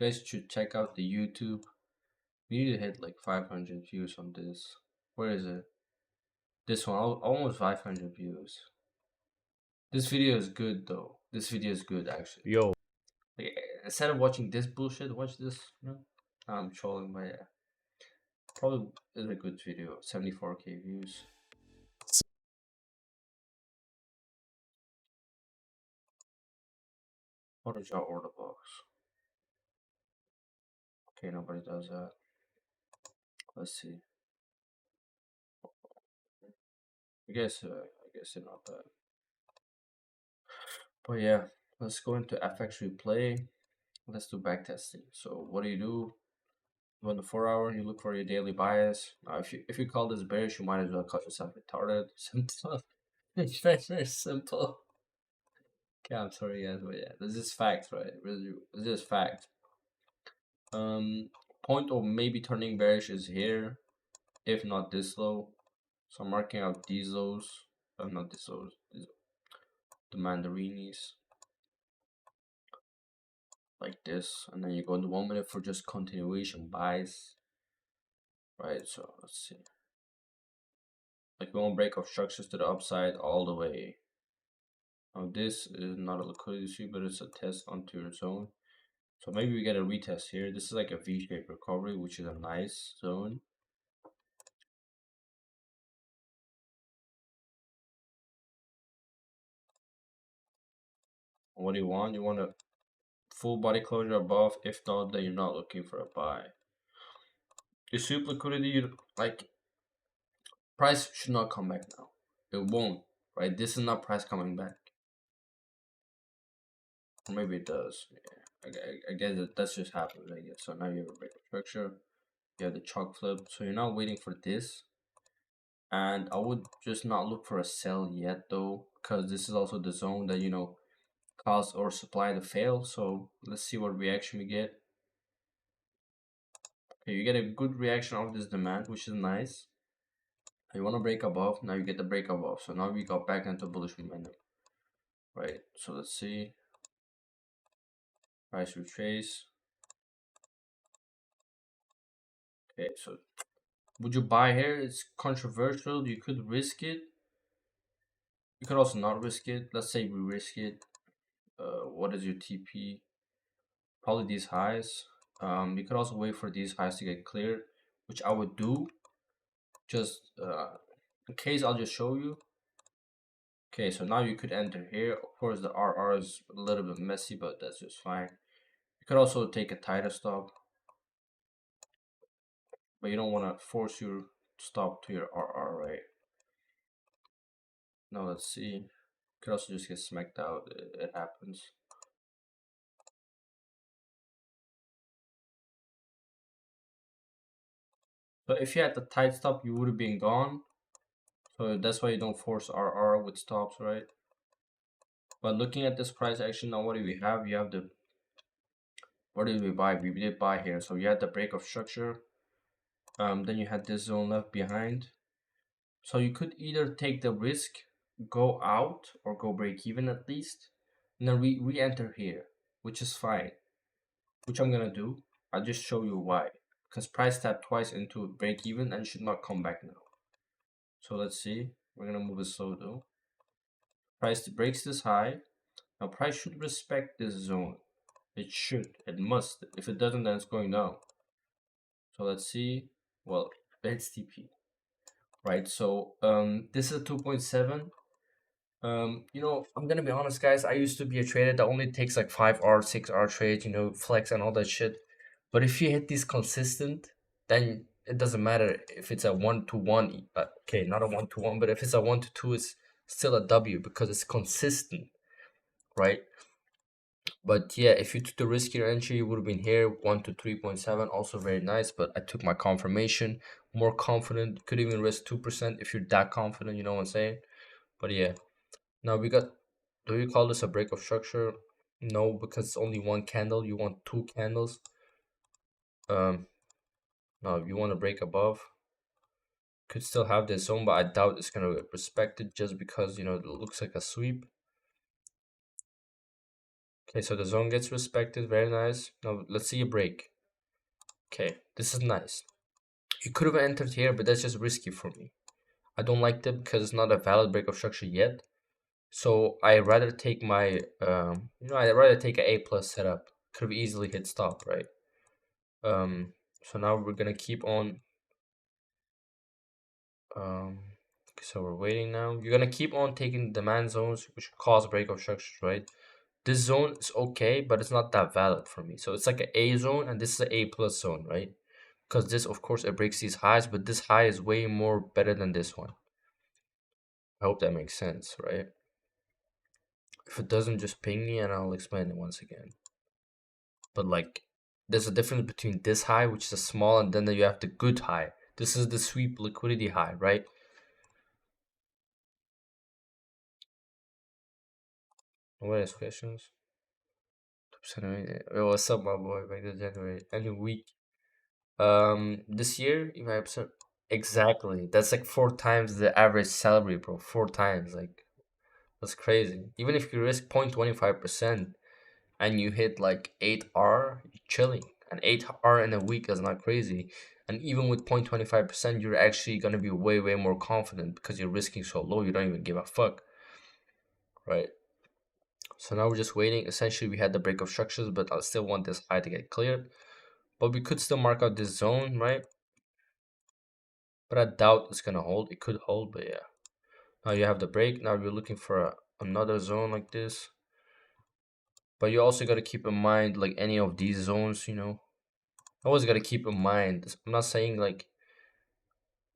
You guys should check out the YouTube. We need to hit like 500 views on this. Where is it? This one, almost 500 views. This video is good though. This video is good actually. Yo, Like, instead of watching this bullshit, watch this. You know? I'm trolling, but yeah. Probably is a good video. 74k views. What is your order box? Okay, nobody does that. Let's see. I guess it's not bad. But yeah, let's go into FX replay. Let's do backtesting. So what do? You run the 4 hour, you look for your daily bias. Now if you call this bearish, you might as well call yourself retarded. Simple. It's very simple. Okay, I'm sorry guys, but yeah, this is fact, right? This is fact. Point of maybe turning bearish is here, if not this low. So I'm marking out these lows. Not these lows. The mandarinis. Like this, and then you go into 1 minute for just continuation buys, right? So let's see, like we won't break off structures to the upside all the way. Now this is not a liquidity sweep, but it's a test onto your zone. So maybe we get a retest here. This is like a V-shaped recovery, which is a nice zone. What do you want? You want a full body closure above. If not, then you're not looking for a buy. The sweep liquidity, like, price should not come back now. It won't, right? This is not price coming back. Or maybe it does. Yeah. I guess that's just happens, I guess. So now you have a break of structure. You have the chalk flip. So you're not waiting for this. And I would just not look for a sell yet though, because this is also the zone that, you know, cause or supply to fail. So let's see what reaction we get. Okay, you get a good reaction of this demand, which is nice. You want to break above, now you get the break above. So now we got back into bullish momentum. Right, so let's see. Price retrace. Okay, so would you buy here? It's controversial. You could risk it. You could also not risk it. Let's say we risk it. What is your TP? Probably these highs. You could also wait for these highs to get cleared, which I would do. Just in case, I'll just show you. Okay, so now you could enter here. Of course, the RR is a little bit messy, but that's just fine. You could also take a tighter stop, but you don't want to force your stop to your RR, right? Now let's see. You could also just get smacked out. It happens. But if you had the tight stop, you would have been gone. So that's why you don't force RR with stops, right? But looking at this price action now, what do we have? You have the, what did we buy? We did buy here. So you had the break of structure. Then you had this zone left behind. So you could either take the risk, go out, or go break even at least, and then re-enter here, which is fine. Which I'm gonna do. I'll just show you why. Because price tapped twice into break even and should not come back now. So let's see. We're gonna move it slow though. Price breaks this high. Now price should respect this zone. It should. It must. If it doesn't, then it's going down. So let's see. Well, it's TP. Right. So this is a 2.7. I'm gonna be honest, guys. I used to be a trader that only takes like 5 hour, 6 hour trades, flex and all that shit. But if you hit these consistent, then it doesn't matter if it's a 1 to 1. Okay, not a 1 to 1, but if it's a 1 to 2, it's still a W because it's consistent, right? But yeah, if you took the riskier entry, you would have been here 1 to 3.7, also very nice. But I took my confirmation, more confident. You could even risk 2% if you're that confident. You know what I'm saying? But yeah. Now we got, do you call this a break of structure? No, because it's only one candle. You want two candles. Now if you want to break above, could still have this zone, but I doubt it's gonna respect it just because it looks like a sweep. Okay, so the zone gets respected, very nice. Now let's see a break. Okay, this is nice. You could have entered here, but that's just risky for me. I don't like that because it's not a valid break of structure yet. So I rather take my, I rather take a plus setup. Could have easily hit stop, right? So now we're gonna keep on. So we're waiting now. You're gonna keep on taking demand zones, which cause break of structures, right? This zone is okay, but it's not that valid for me. So it's like an A zone, and this is an A plus zone, right? Because this, of course, it breaks these highs, but this high is way more better than this one. I hope that makes sense, right? If it doesn't, just ping me and I'll explain it once again. But like, there's a difference between this high, which is a small, and then you have the good high. This is the sweep liquidity high, right? What is questions? What's up, my boy? Back to January. Any week. This year, if I observe exactly, that's like 4 times the average salary, bro. 4 times, like that's crazy. Even if you risk 0.25% and you hit like 8R, you're chilling. And 8R in a week is not crazy. And even with 0.25%, you're actually gonna be way, way more confident because you're risking so low, you don't even give a fuck, right? So now we're just waiting. Essentially, we had the break of structures, but I still want this high to get cleared. But we could still mark out this zone, right? But I doubt it's gonna hold. It could hold, but yeah. Now you have the break. Now you're looking for another zone like this. But you also got to keep in mind, like any of these zones, always got to keep in mind. I'm not saying like,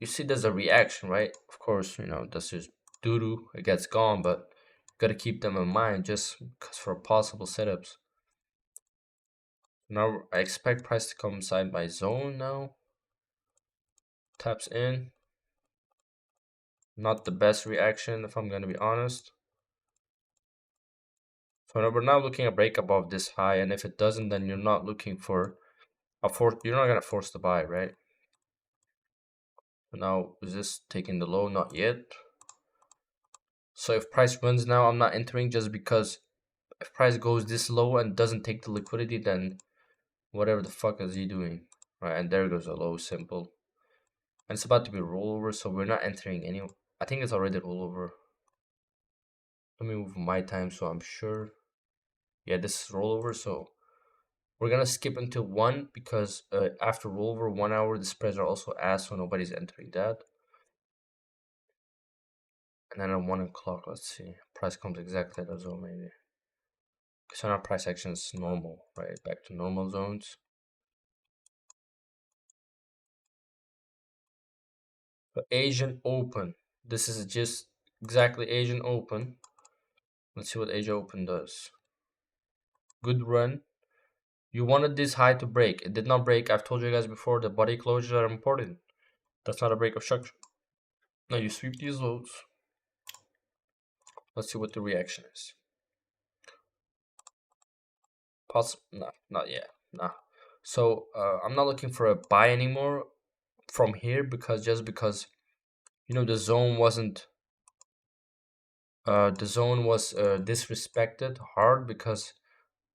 you see there's a reaction, right? Of course, that's just doo-doo. It gets gone, but you got to keep them in mind just because for possible setups. Now I expect price to come inside my zone now. Taps in. Not the best reaction, if I'm gonna be honest. So now we're now looking at break above this high, and if it doesn't, then you're not looking for a force. You're not gonna force the buy, right? So now is this taking the low? Not yet. So if price runs now, I'm not entering just because if price goes this low and doesn't take the liquidity, then whatever the fuck is he doing, right? And there goes a low, simple. And it's about to be rollover, so we're not entering any. I think it's already rollover. Let me move my time so I'm sure. Yeah, this is rollover, so we're gonna skip until 1 because after rollover 1 hour, the spreads are also ass, so nobody's entering that. And then at 1 o'clock, let's see, price comes exactly at a zone maybe. So now price action is normal, right? Back to normal zones. But Asian Open, this is just exactly Asian Open. Let's see what Asia Open does. Good run. You wanted this high to break. It did not break. I've told you guys before, the body closures are important. That's not a break of structure. Now you sweep these lows. Let's see what the reaction is. No, not yet. Nah. So I'm not looking for a buy anymore from here because just because the zone wasn't the zone was disrespected hard because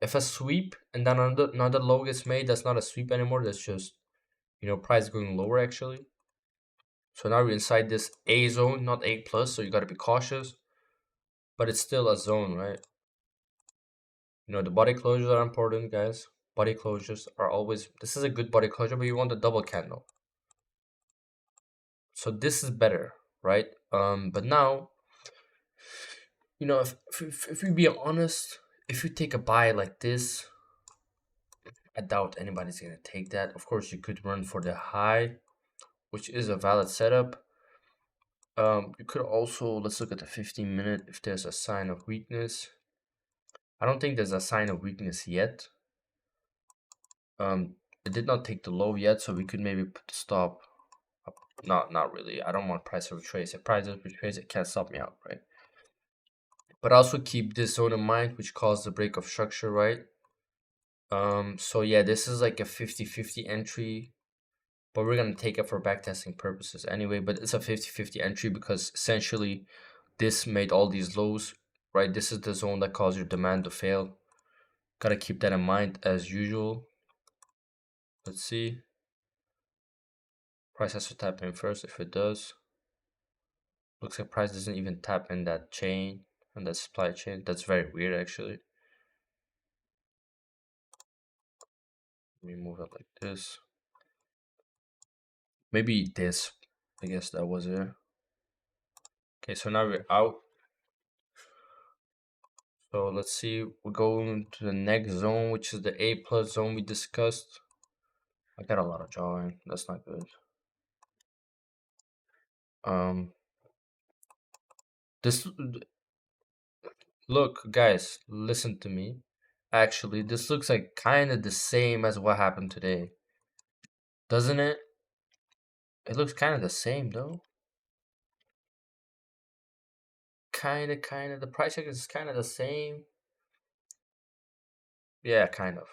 if a sweep and then another low gets made, that's not a sweep anymore. That's just price going lower actually. So now we're inside this A zone, not A plus. So you got to be cautious, but it's still a zone, right? The body closures are important, guys. Body closures are always. This is a good body closure, but you want the double candle. So this is better, right? But now, if we be honest, if you take a buy like this, I doubt anybody's gonna take that. Of course, you could run for the high, which is a valid setup. You could also let's look at the 15-minute if there's a sign of weakness. I don't think there's a sign of weakness yet. It did not take the low yet, so we could maybe put the stop. Not really. I don't want price to retrace. If price retrace, it can't stop me out, right? But also keep this zone in mind, which caused the break of structure, right? So yeah, this is like a 50-50 entry, but we're gonna take it for backtesting purposes anyway. But it's a 50-50 entry because essentially this made all these lows, right? This is the zone that caused your demand to fail. Gotta keep that in mind as usual. Let's see. Price has to tap in first. If it does, looks like price doesn't even tap in that chain and that supply chain. That's very weird actually. Let me move it like this. Maybe this. I guess that was it. Okay, so now we're out. So let's see. We're going to the next zone, which is the A plus zone we discussed. I got a lot of drawing. That's not good. Um, this look, guys, listen to me. Actually, this looks like kind of the same as what happened today, doesn't it? It looks kind of the same though. Kind of. The price check is kind of the same. Yeah, kind of.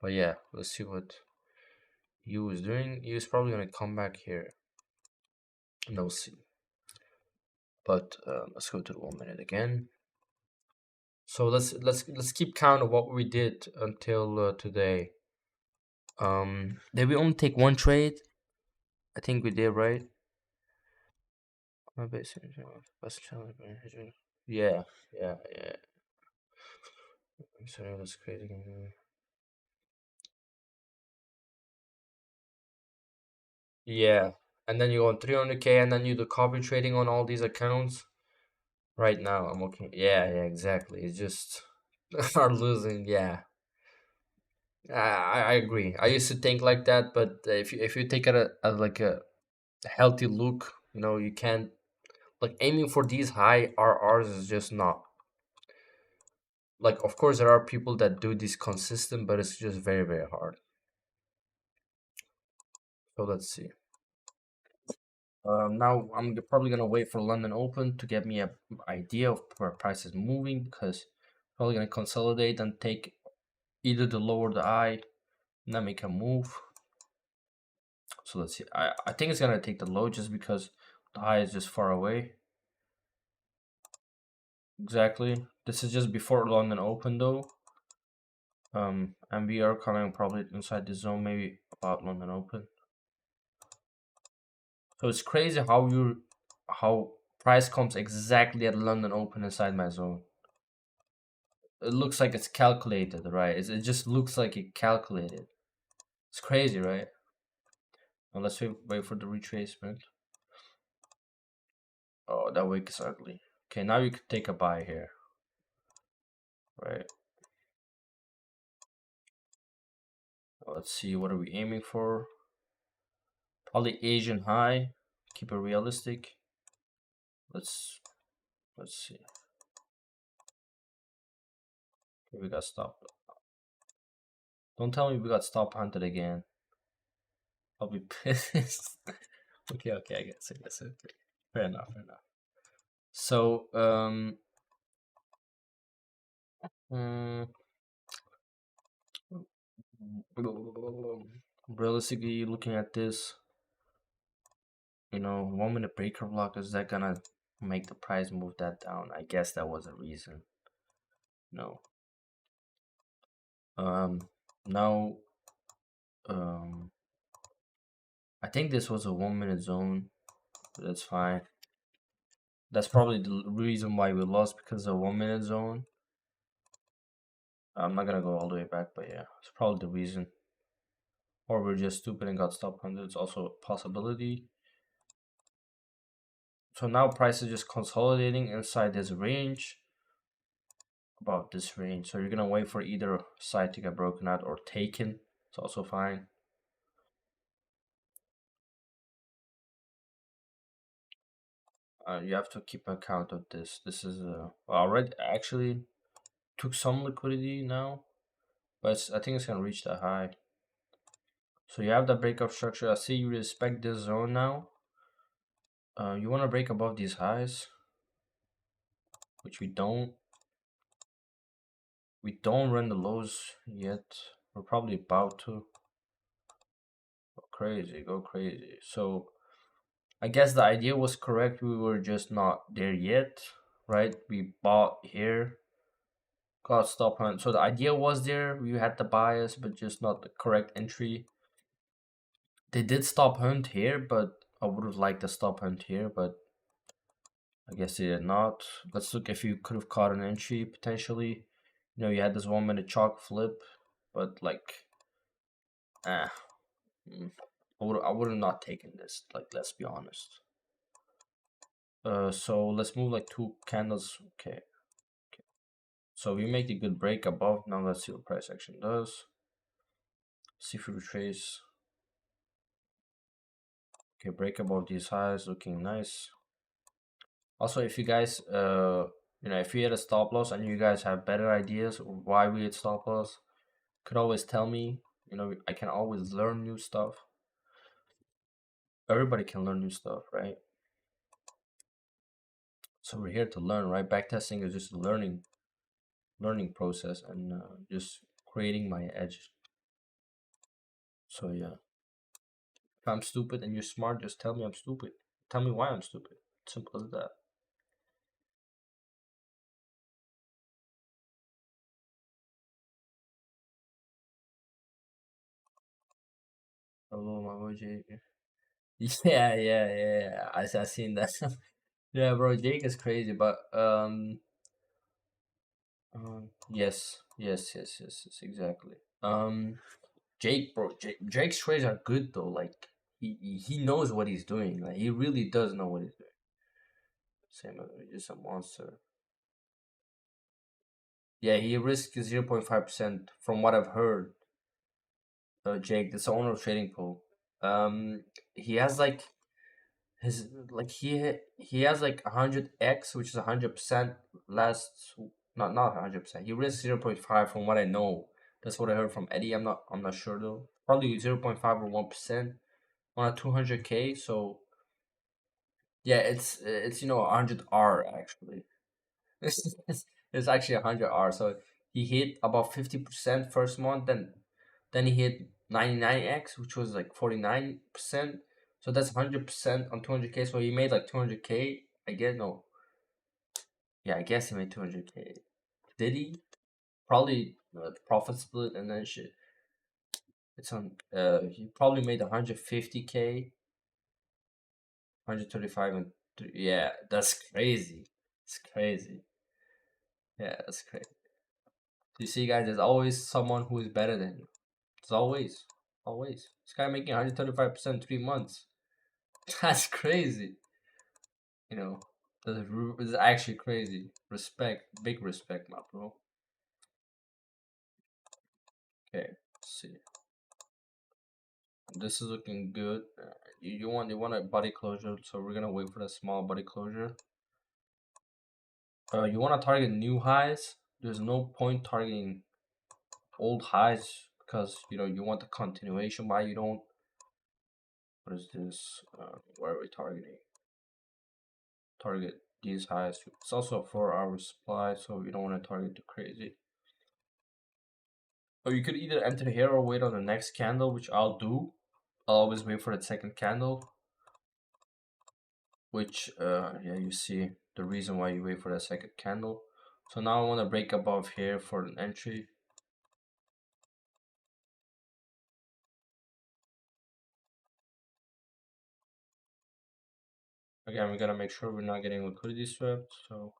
But yeah, let's see what he was doing. He was probably gonna come back here. And we'll see. But let's go to the 1 minute again. So let's keep count of what we did until today. Did we only take one trade? I think we did, right? Yeah, yeah. I'm sorry, that's crazy. Yeah, and then you go on 300K, and then you do copy trading on all these accounts. Right now, I'm okay. Yeah, exactly. It's just are losing. Yeah, I agree. I used to think like that, but if you take it as like a healthy look, you can't like aiming for these high RRs is just not like. Of course, there are people that do this consistent, but it's just very very hard. So let's see. Now I'm probably gonna wait for London Open to get me a idea of where price is moving because probably gonna consolidate and take either the low or the high and then make a move. So let's see. I think it's gonna take the low just because the high is just far away. Exactly. This is just before London Open though. And we are coming probably inside the zone, maybe about London Open. So it's crazy how price comes exactly at London Open inside my zone. It looks like it's calculated, right? It just looks like it calculated. It's crazy, right? Now let's wait for the retracement. Oh, that wick is ugly. Okay, now you can take a buy here, right? Let's see, what are we aiming for? Probably Asian high. Keep it realistic. Let's see. Okay, we got stopped. Don't tell me we got stop hunted again. I'll be pissed. Okay, I guess. Fair enough. So, Realistically, looking at this, 1 minute breaker block, is that gonna make the price move that down? I guess that was a reason. No. Um, Now, um, I think this was a 1 minute zone. That's fine. That's probably the reason why we lost, because of 1 minute zone. I'm not gonna go all the way back, but yeah, it's probably the reason. Or we're just stupid and got stop 100. It's also a possibility. So now price is just consolidating inside this range, about this range. So you're gonna wait for either side to get broken out or taken. It's also fine. You have to keep account of this. This is already actually took some liquidity now, but I think it's gonna reach that high. So you have the breakup structure. I see you respect this zone now. You want to break above these highs, which we don't. We don't run the lows yet. We're probably about to. Go crazy, go crazy. So I guess the idea was correct. We were just not there yet, right? We bought here, got stop hunt. So the idea was there. We had the bias, but just not the correct entry. They did stop hunt here, but I would have liked the stop hunt here, but I guess they did not. Let's look if you could have caught an entry potentially. You had this 1 minute chalk flip, but like, eh, mm, I would have not taken this. Like, let's be honest. So let's move like 2 candles. Okay. So we make a good break above. Now let's see what price action does. See if we retrace. Okay, break above these highs, looking nice. Also, if you guys, if you had a stop loss and you guys have better ideas why we had stop loss, could always tell me. I can always learn new stuff. Everybody can learn new stuff, right? So we're here to learn, right? Backtesting is just a learning process, and just creating my edge. So yeah, if I'm stupid and you're smart, just tell me I'm stupid. Tell me why I'm stupid. Simple as that. Hello, my boy Jake. Yeah, yeah, yeah. I seen that. Yeah, bro, Jake is crazy, but yes, yes, yes, yes, yes, exactly. Jake, bro, Jake's trades are good though. Like he knows what he's doing. Like he really does know what he's doing. Same as just a monster. Yeah, he risks 0.5% from what I've heard. Jake, the owner of Trading Pool. He has like his like he has like 100x, which is 100% less. Not 100%. He risks 0.5 from what I know. That's what I heard from Eddie. I'm not sure though. Probably 0.5 or 1% on a 200k. So yeah, it's 100R actually. It's actually 100R. So he hit about 50% first month, then he hit 99x, which was like 49%. So that's 100% on 200k. So he made like 200k. I guess no. Yeah, I guess he made 200k. Did he? Probably profit split and then shit. It's on. He probably made 150k, 135 and yeah, that's crazy. It's crazy. Yeah, that's crazy. You see, guys, there's always someone who is better than you. It's always, always. This guy making 135% 3 months. That's crazy. You know, this is actually crazy. Respect, big respect, my bro. Okay, let's see. This is looking good. You want a body closure, so we're gonna wait for the small body closure. You want to target new highs. There's no point targeting old highs because you want the continuation. Why you don't? What is this? Where are we targeting? Target these highs. It's also a 4 hour supply, so you don't want to target too crazy. Or you could either enter here or wait on the next candle, which I'll do. I'll always wait for the second candle, which, yeah, you see the reason why you wait for that second candle. So now I want to break above here for an entry. Again, we gotta make sure we're not getting liquidity swept. So,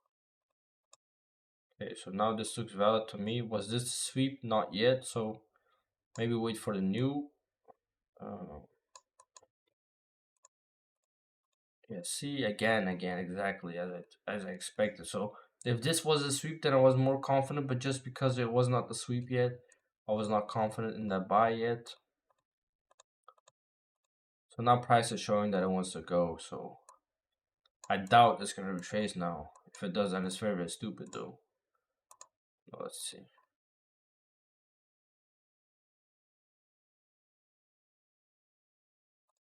okay, so now this looks valid to me. Was this sweep? Not yet. So maybe wait for the new. Uh, yeah, see, again, exactly as I expected. So if this was a sweep, then I was more confident. But just because it was not the sweep yet, I was not confident in that buy yet. So now price is showing that it wants to go. So I doubt it's gonna retrace now. If it does, then it's very, very stupid though. Let's see.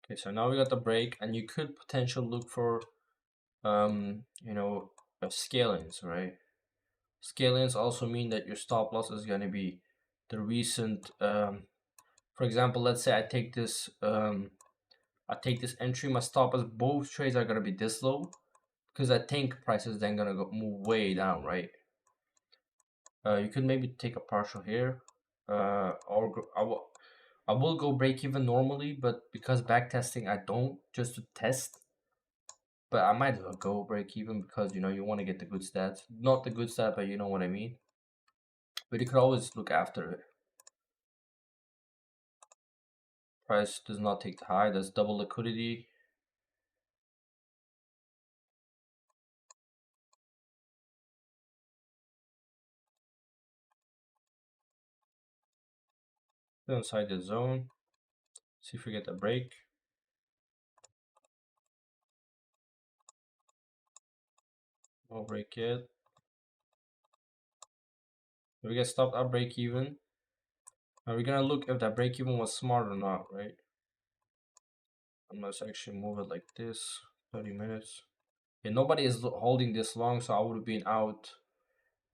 Okay, so now we got the break, and you could potentially look for you know, scalings, right? Scalings also mean that your stop loss is gonna be the recent for example, let's say I take this entry, my stop loss, both trades are gonna be this low because I think price is then gonna go move way down, right? You could maybe take a partial here, or I will go break even normally, but because backtesting I don't, just to test. But I might go break even because you want to get the good stats, not the good stat, but you know what I mean. But you could always look after it. Price does not take the high. That's double liquidity. Still inside the zone. See if we get a break. No break yet. If we get stopped at break even, are we gonna look if that break even was smart or not, right? Let's actually move it like this. 30 minutes. Yeah, nobody is holding this long, so I would have been out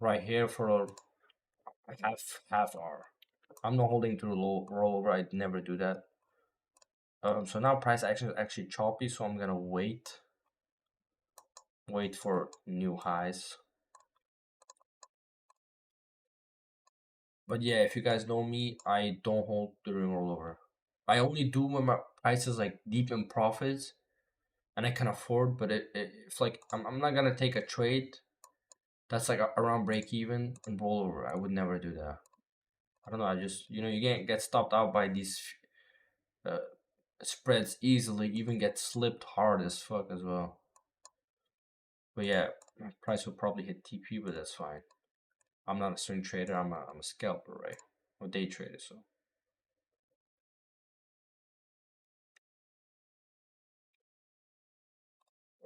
right here for a half hour. I'm not holding through low rollover. I'd never do that. So now price action is actually choppy, so I'm gonna wait for new highs. But yeah, if you guys know me, I don't hold during rollover. I only do when my price is like deep in profits and I can afford. But if like I'm not gonna take a trade that's like around break even and rollover. I would never do that. I don't know. I just you get stopped out by these uh, spreads easily. Even get slipped hard as fuck as well. But yeah, my price will probably hit TP, but that's fine. I'm not a swing trader. I'm a scalper, right? Or day trader. So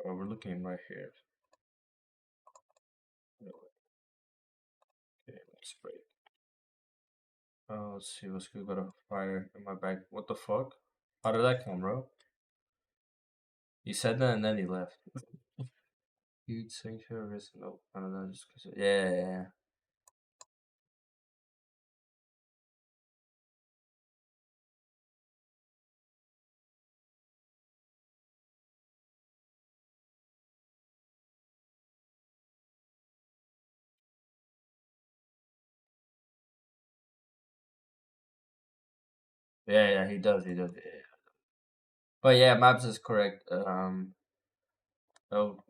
we're looking right here. Okay, let's break. Let's see what's good. Got a fire in my back. What the fuck? How did that come, bro? He said that and then he left. Huge swing share risk. No, I don't know. Just cause yeah. Yeah, he does. Yeah. But yeah, Maps is correct. Oh,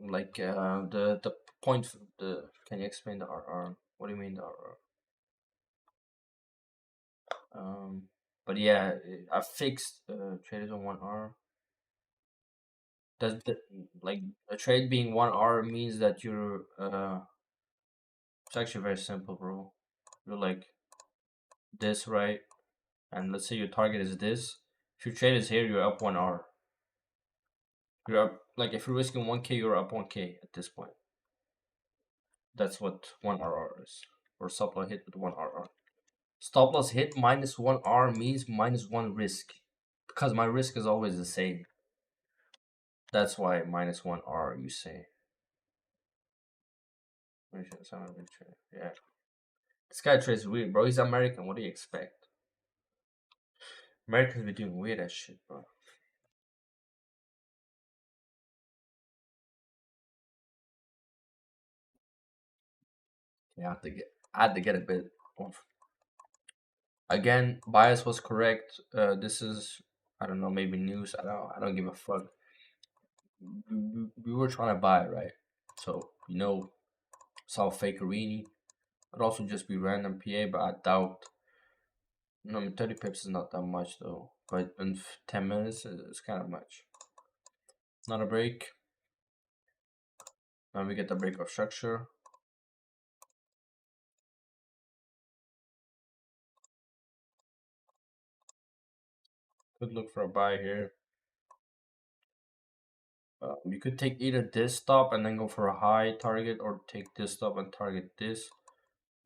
like the point. The Can you explain the RR? What do you mean the RR? But yeah, I fixed traders on 1 hour. Does the like a trade being 1 hour means that you're it's actually very simple, bro. You're like this, right? And let's say your target is this. If your trade is here, you're up 1 hour. You're up like if you're risking 1K, you're up 1K at this point. That's what 1 RR is. Or stop loss hit with 1 RR. Stop loss hit minus 1 R means minus one risk. Because my risk is always the same. That's why minus 1 R you say. Yeah. This guy trades weird, bro. He's American. What do you expect? Americans be doing weird ass shit, bro. Yeah, I had to get a bit of. Again, bias was correct. This is, I don't know, maybe news. I don't give a fuck. We were trying to buy, right? So saw Fakerini. Could also just be random PA, but I doubt. No, I mean, 30 pips is not that much though. But in 10 minutes, it's kind of much. Not a break. Now we get the break of structure. Could look for a buy here. You could take either this stop and then go for a high target, or take this stop and target this.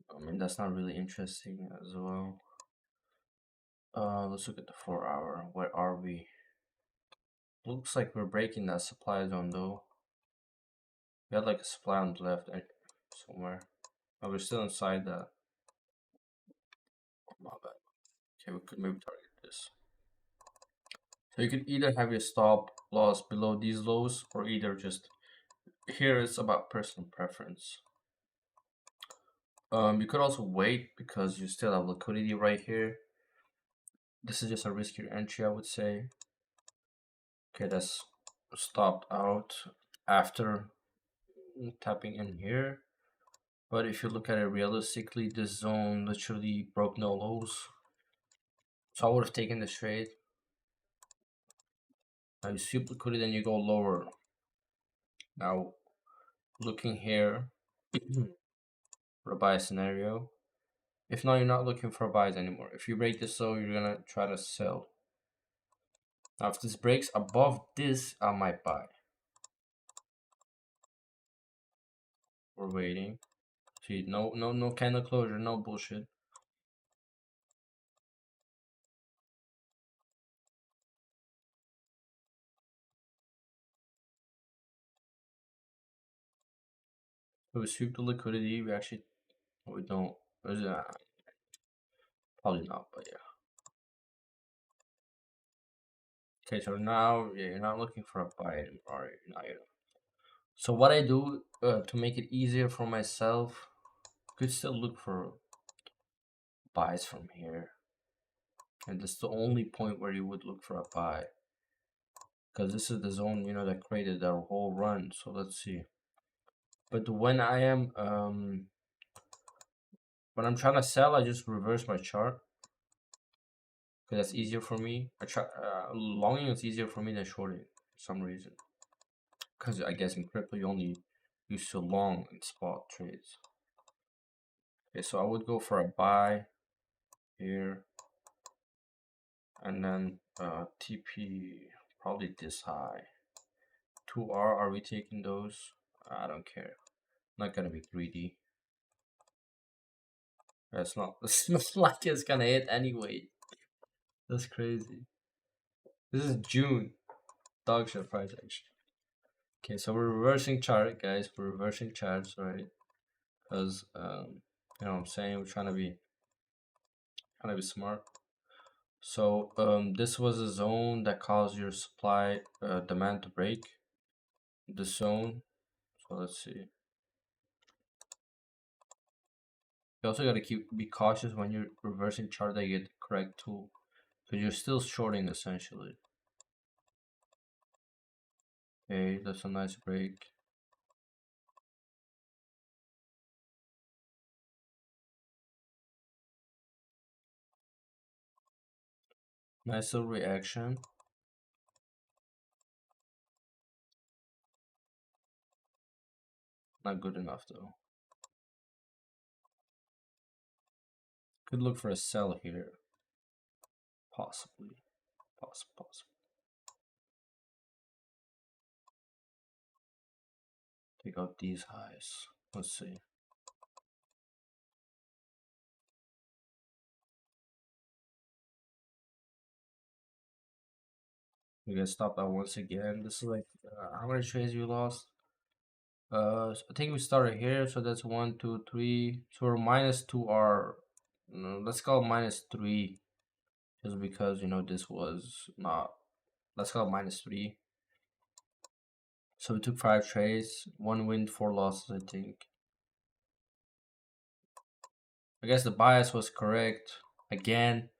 I mean, that's not really interesting as well. Let's look at the 4 hour. Where are we? Looks like we're breaking that supply zone though. We had like a supply on the left somewhere. Oh, we're still inside that. Oh, my bad. Okay, we could maybe target this. So you could either have your stop loss below these lows, or either just here it's about personal preference. You could also wait because you still have liquidity right here. This is just a riskier entry, I would say. Okay, that's stopped out after tapping in here. But if you look at it realistically, this zone literally broke no lows. So I would have taken this trade. Now you sweep liquidity, then you go lower. Now looking here for a buy scenario. If not, you're not looking for buys anymore. If you break this low, you're gonna try to sell. Now if this breaks above this, I might buy. We're waiting. See, no candle closure, no bullshit. So we sweep the liquidity. We don't. Probably not, but yeah. Okay, so now you're not looking for a buy anymore, are you? Now you. So what I do to make it easier for myself, could still look for buys from here, and this is the only point where you would look for a buy, because this is the zone that created our whole run. So let's see. But when I'm trying to sell, I just reverse my chart because that's easier for me. Longing is easier for me than shorting for some reason. Because I guess in crypto you only used to long in spot trades. Okay, so I would go for a buy here, and then TP probably this high. 2R, are we taking those? I don't care. Not gonna be greedy. It's not. It's not like it's gonna hit anyway. That's crazy. This is June. Dog shit price action. Okay, so we're reversing chart, guys. We're reversing charts, right? Because you know what I'm saying, we're trying to be smart. So this was a zone that caused your supply demand to break the zone. So let's see. You also gotta be cautious when you're reversing chart that you get the correct tool, because you're still shorting essentially. Okay, that's a nice break. Nice little reaction. Not good enough though. Could look for a sell here. Possibly. Possible. Take out these highs. Let's see. We get stopped out once again. This is like how many trades you lost? I think we started here, so that's one, two, three. So we're minus two R. No, let's call it minus three, just because this was not. Let's call it minus three. So we took five trades, one win, four losses. I think. I guess the bias was correct. Again,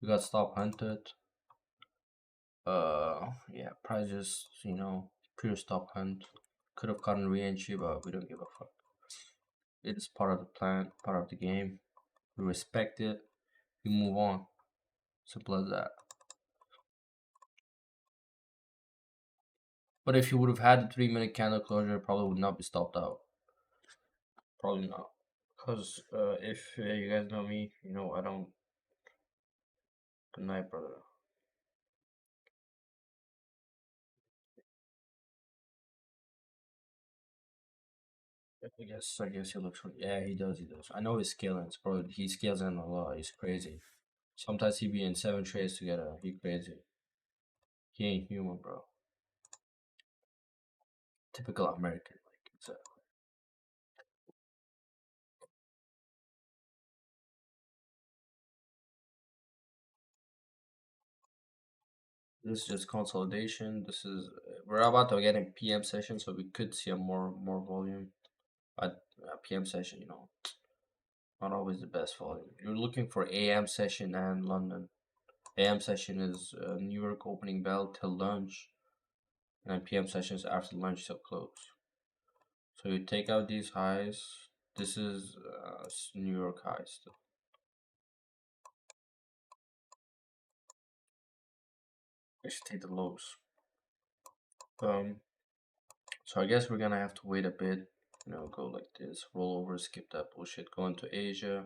we got stop hunted. Yeah, price just pure stop hunt. Could have gotten re-entry, but we don't give a fuck. It is part of the plan, part of the game. We respect it. We move on. Simple as that. But if you would have had the 3 minute candle closure, it probably would not be stopped out. Probably not. Because if you guys know me, I don't. Good night, brother. I guess he looks. Yeah, he does. He does. I know he's scaling, bro. He scales in a lot. He's crazy. Sometimes he be in 7 trades together. He crazy. He ain't human, bro. Typical American, like it's a. This is just consolidation. This is we're about to get in PM session, so we could see a more volume at PM session. Not always the best volume. You're looking for AM session and London. AM session is New York opening bell till lunch, and PM session is after lunch till close. So you take out these highs. This is New York highs. I should take the lows. Um, so I guess we're gonna have to wait a bit. Go like this, roll over, skip that bullshit, go into Asia.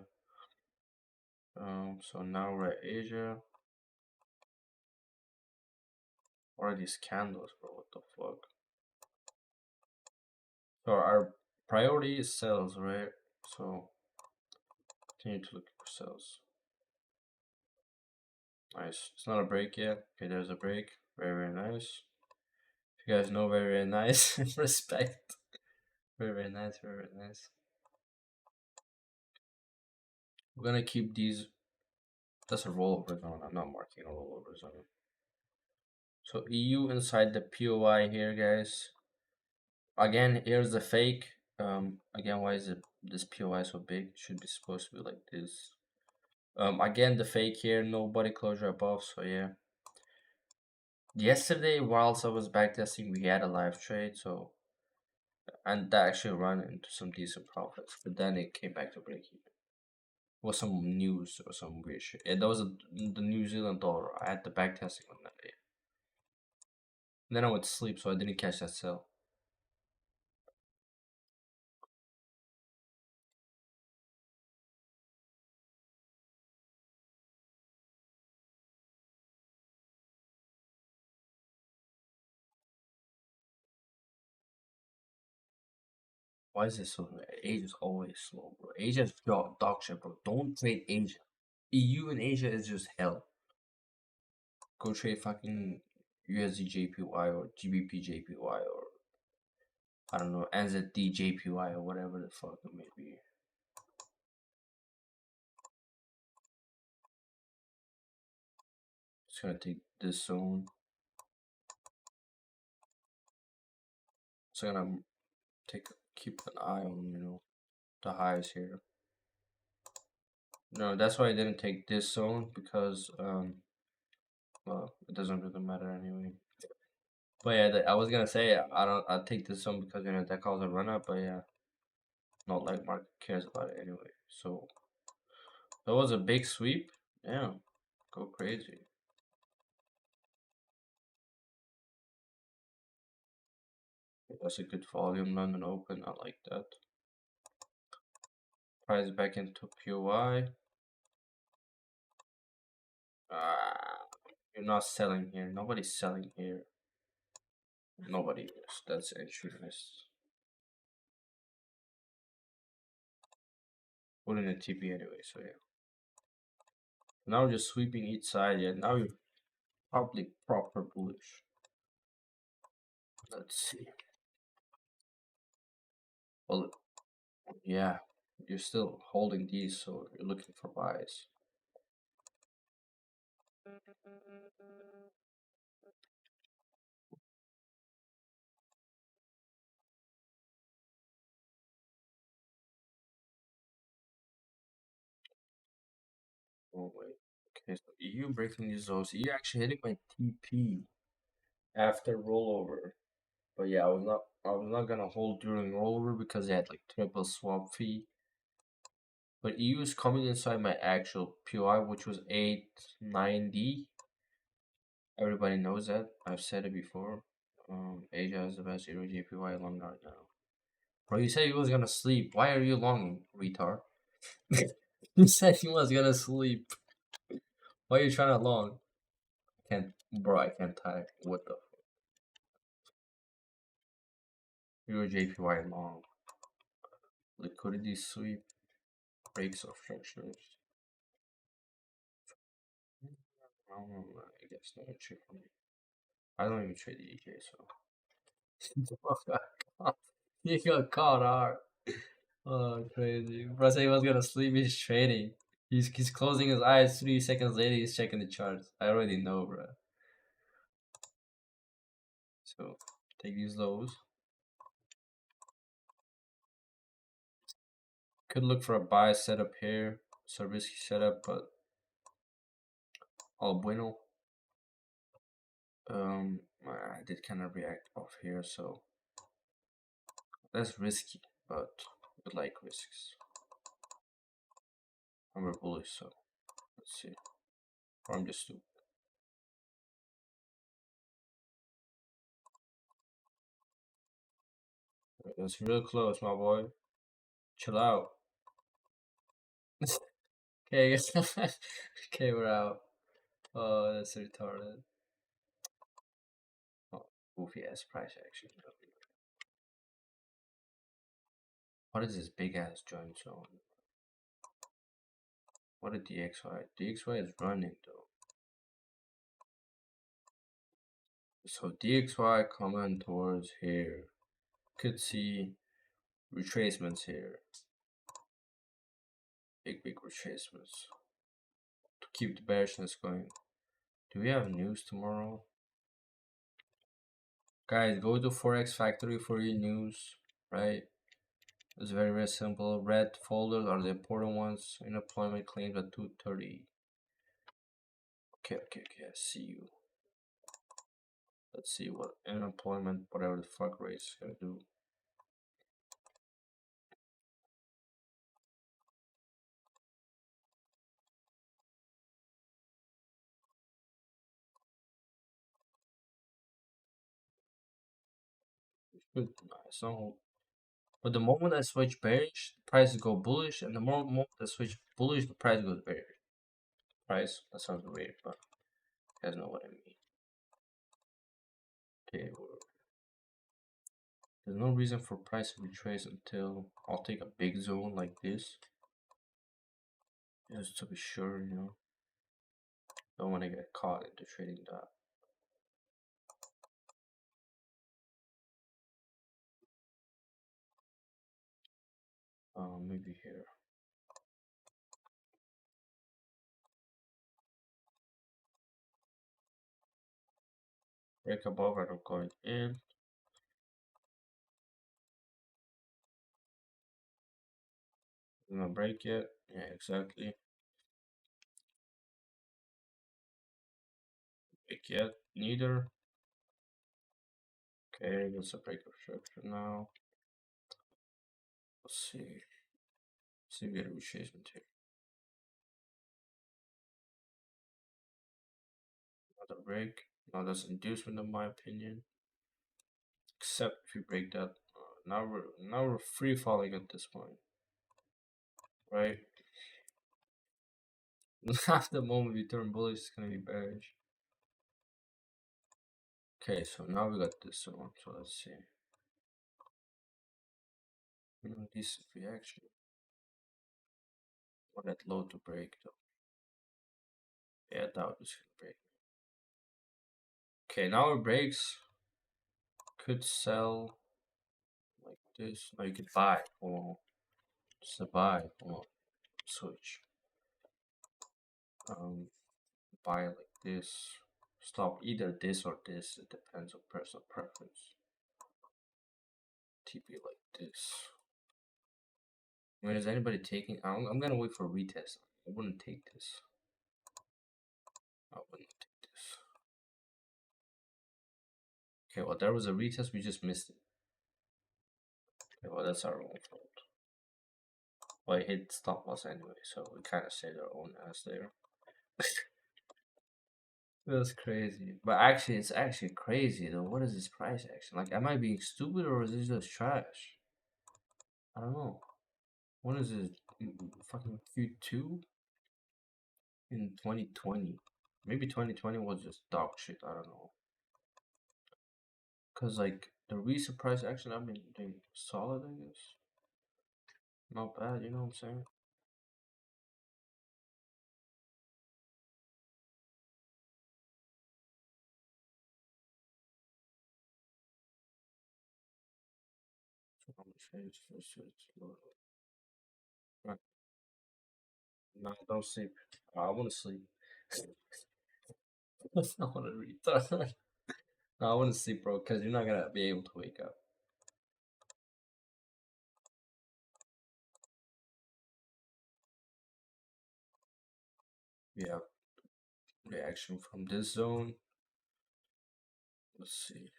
So now we're at Asia. What are these candles, bro? What the fuck? So our priority is sales, right? So continue to look for sales. Nice. It's not a break yet. Okay, there's a break. Very nice. If you guys know, very nice. Respect. Very nice. Very nice. We're gonna keep these. That's a rollover zone. I'm not marking a rollover zone. So EU inside the POI here, guys. Again, here's the fake. Again, why is this POI so big? It should be supposed to be like this. Again, the fake here, no body closure above. So yeah. Yesterday, whilst I was backtesting, we had a live trade. So and that actually ran into some decent profits, but then it came back to break even. Was some news or some weird shit. Yeah, that was the New Zealand dollar. I had the backtesting on that day. And then I went to sleep, so I didn't catch that sell. Why is it so? Asia's always slow, bro. Asia's dog shit, bro. Don't trade Asia. EU and Asia is just hell. Go trade fucking USD JPY or GBP JPY or I don't know NZD JPY or whatever the fuck it may be. Just gonna take this zone. So gonna keep an eye on the highs here. No, that's why I didn't take this zone because well, it doesn't really matter anyway. But yeah, I was gonna say I take this zone because that calls a run up, but yeah, not like market cares about it anyway. So that was a big sweep. Yeah, go crazy. That's a good volume. London Open, I like that. Price back into POI. You're not selling here. Nobody's selling here. Nobody is. That's entry list. Put in a TP anyway, so yeah. Now we're just sweeping each side. Yeah, now you're probably proper bullish. Let's see. Well, yeah, you're still holding these, so you're looking for buys. Oh wait. Okay, so EU breaking these zones. EU actually hitting my TP after rollover. But yeah, I was not gonna hold during rollover because they had like triple swap fee. But EU is coming inside my actual POI, which was 890. Everybody knows that. I've said it before. Asia has the best Euro JPY long right now. Bro, you said you was gonna sleep. Why are you longing, retard? You said you was gonna sleep. Why are you trying to long? I can't, bro. I can't type. What the Euro JPY long? Liquidity sweep, breaks of structures. I guess no trade for me. I don't even trade the EJ, so you got caught hard. Oh, crazy. Bro said he was gonna sleep. He's trading. He's closing his eyes. 3 seconds later, he's checking the charts. I already know, bro. So take these lows. Could look for a buy setup here. It's a risky setup, but all bueno. I did kind of react off here, so that's risky, but we like risks. And we're bullish, so let's see. Or I'm just stupid. That's real close, my boy. Chill out. Okay, okay, we're out. Oh, that's retarded. Oh, goofy ass price action. What is this big ass joint zone? What a DXY. DXY is running though. So DXY coming towards here. Could see retracements here. Big retracements. To keep the bearishness going. Do we have news tomorrow? Guys, go to Forex Factory for your news, right? It's very, very simple. Red folders are the important ones. Unemployment claims at 230. Okay, I see you. Let's see what unemployment, whatever the fuck rate is gonna do. Good, nice. So, but the moment I switch bearish, the prices go bullish, and the moment I switch bullish, the price goes bearish. Price? That sounds weird, but you guys know what I mean. Okay, there's no reason for price to retrace until I'll take a big zone like this. Just to be sure, you know. Don't want to get caught into trading that. Maybe here. Break above and I'm going in. I'm gonna break it. Yeah, exactly. Break yet. Neither. Okay, that's a break of structure now. Let's see. See if we get a retracement here. Another break. Now that's inducement in my opinion. Except if you break that. Now we're free falling at this point. Right? Half the moment we turn bullish it's gonna be bearish. Okay, so now we got this one. So let's see. Decent reaction. Or that low to break though. Yeah, that was gonna break. Okay, now it breaks. Could sell like this. No, you could buy. Hold on. Just a buy. Hold on. Switch. Um, buy like this. Stop either this or this. It depends on personal preference. TP like this. I mean, is anybody taking? I'm gonna wait for a retest. I wouldn't take this. I wouldn't take this. Okay, well, there was a retest. We just missed it. Okay, well, that's our own fault. Well, it hit stop loss anyway, so we kind of saved our own ass there. That's crazy. But actually, it's actually crazy though. What is this price action? Like, am I being stupid or is this just trash? I don't know. What is this? Fucking Q2 in 2020? Maybe 2020 was just dog shit. I don't know. Cause like the recent price action, I've been doing solid. I guess not bad. You know what I'm saying? So how much is first? Right. No, don't sleep. I want to sleep. I want to read. No, I want to sleep, bro, because you're not gonna be able to wake up. We have reaction from this zone. Let's see.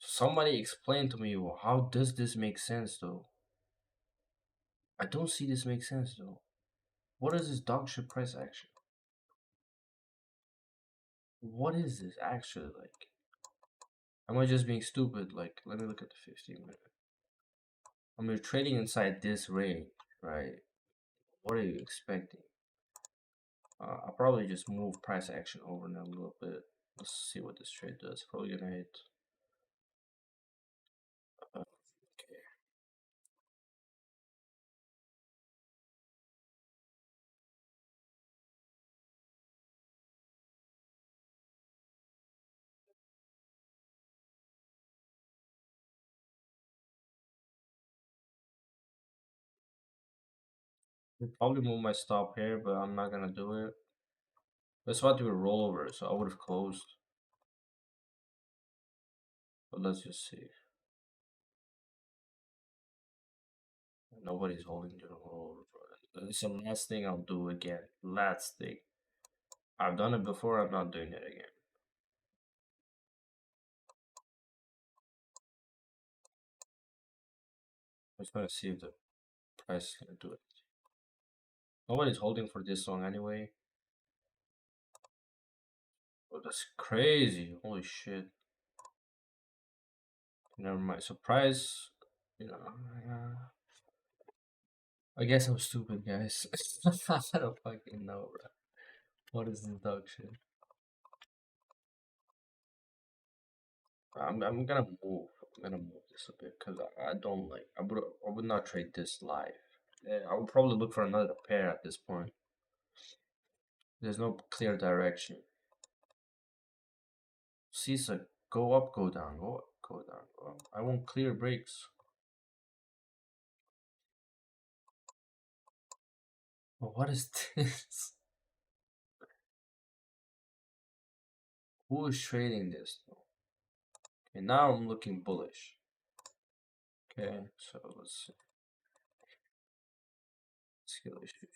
Somebody explain to me, well, how does this make sense though? I don't see this make sense though. What is this dog shit price action? What is this actually like? Am I just being stupid? Like, let me look at the 15-minute. I mean, you're trading inside this range, right? What are you expecting? I'll probably just move price action over now a little bit. Let's see what this trade does. Probably gonna hit. Okay. I'll probably move my stop here, but I'm not gonna do it. That's about to be a rollover, so I would have closed. But let's just see. Nobody's holding the rollover, bro. It's the last thing I'll do again. Last thing. I've done it before, I'm not doing it again. I'm just gonna see if the price is gonna do it. Nobody's holding for this long anyway. Oh, that's crazy. Holy shit. Never mind. So price, you know, I guess I'm stupid, guys. I don't fucking know, bro. What is this dog shit? I'm gonna move. I'm gonna move this a bit because I don't like. I would not trade this live. Yeah, I would probably look for another pair at this point. There's no clear direction. CISA, go up, go down, go up, go down, go up. I want clear breaks. But what is this? Who is trading this though? Okay, now I'm looking bullish. Okay, so let's see. Skill issue,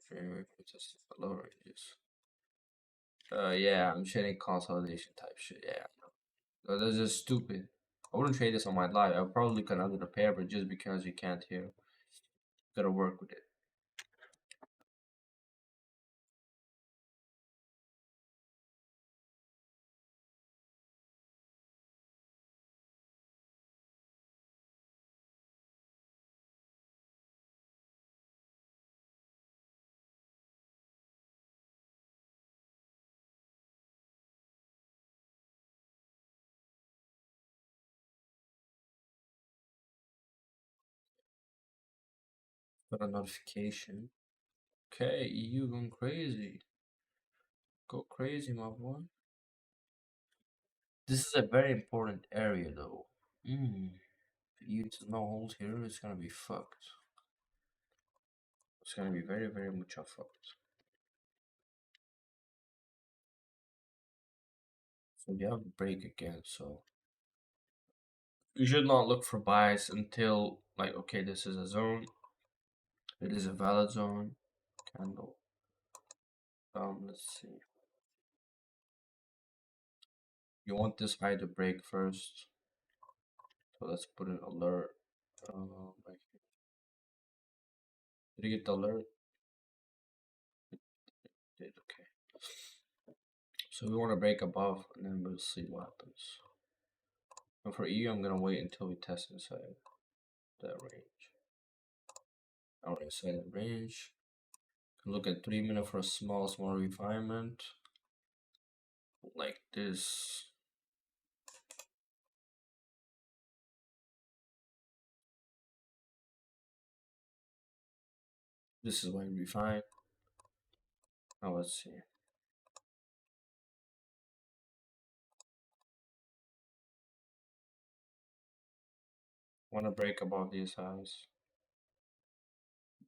trading just low ranges. Yeah, I'm trading consolidation type shit. Yeah, that's just stupid. I wouldn't trade this on my live. I would probably look another pair, but just because you can't hear, gotta work with it. Got a notification. Okay, EU going crazy. Go crazy, my boy. This is a very important area, though. If EU does no hold here, it's gonna be fucked. It's gonna be very, very much fucked. So we have a break again, so you should not look for buys until, like, okay, this is a zone. It is a valid zone. Candle. Let's see. You want this high to break first. So let's put an alert. Right here. Did you get the alert? Did, okay. So we want to break above and then we'll see what happens. And for EU, I'm gonna wait until we test inside that range. Alright, inside that range. Look at 3 minutes for a small refinement. Like this. This is why we refine. Now let's see. Want to break above these highs.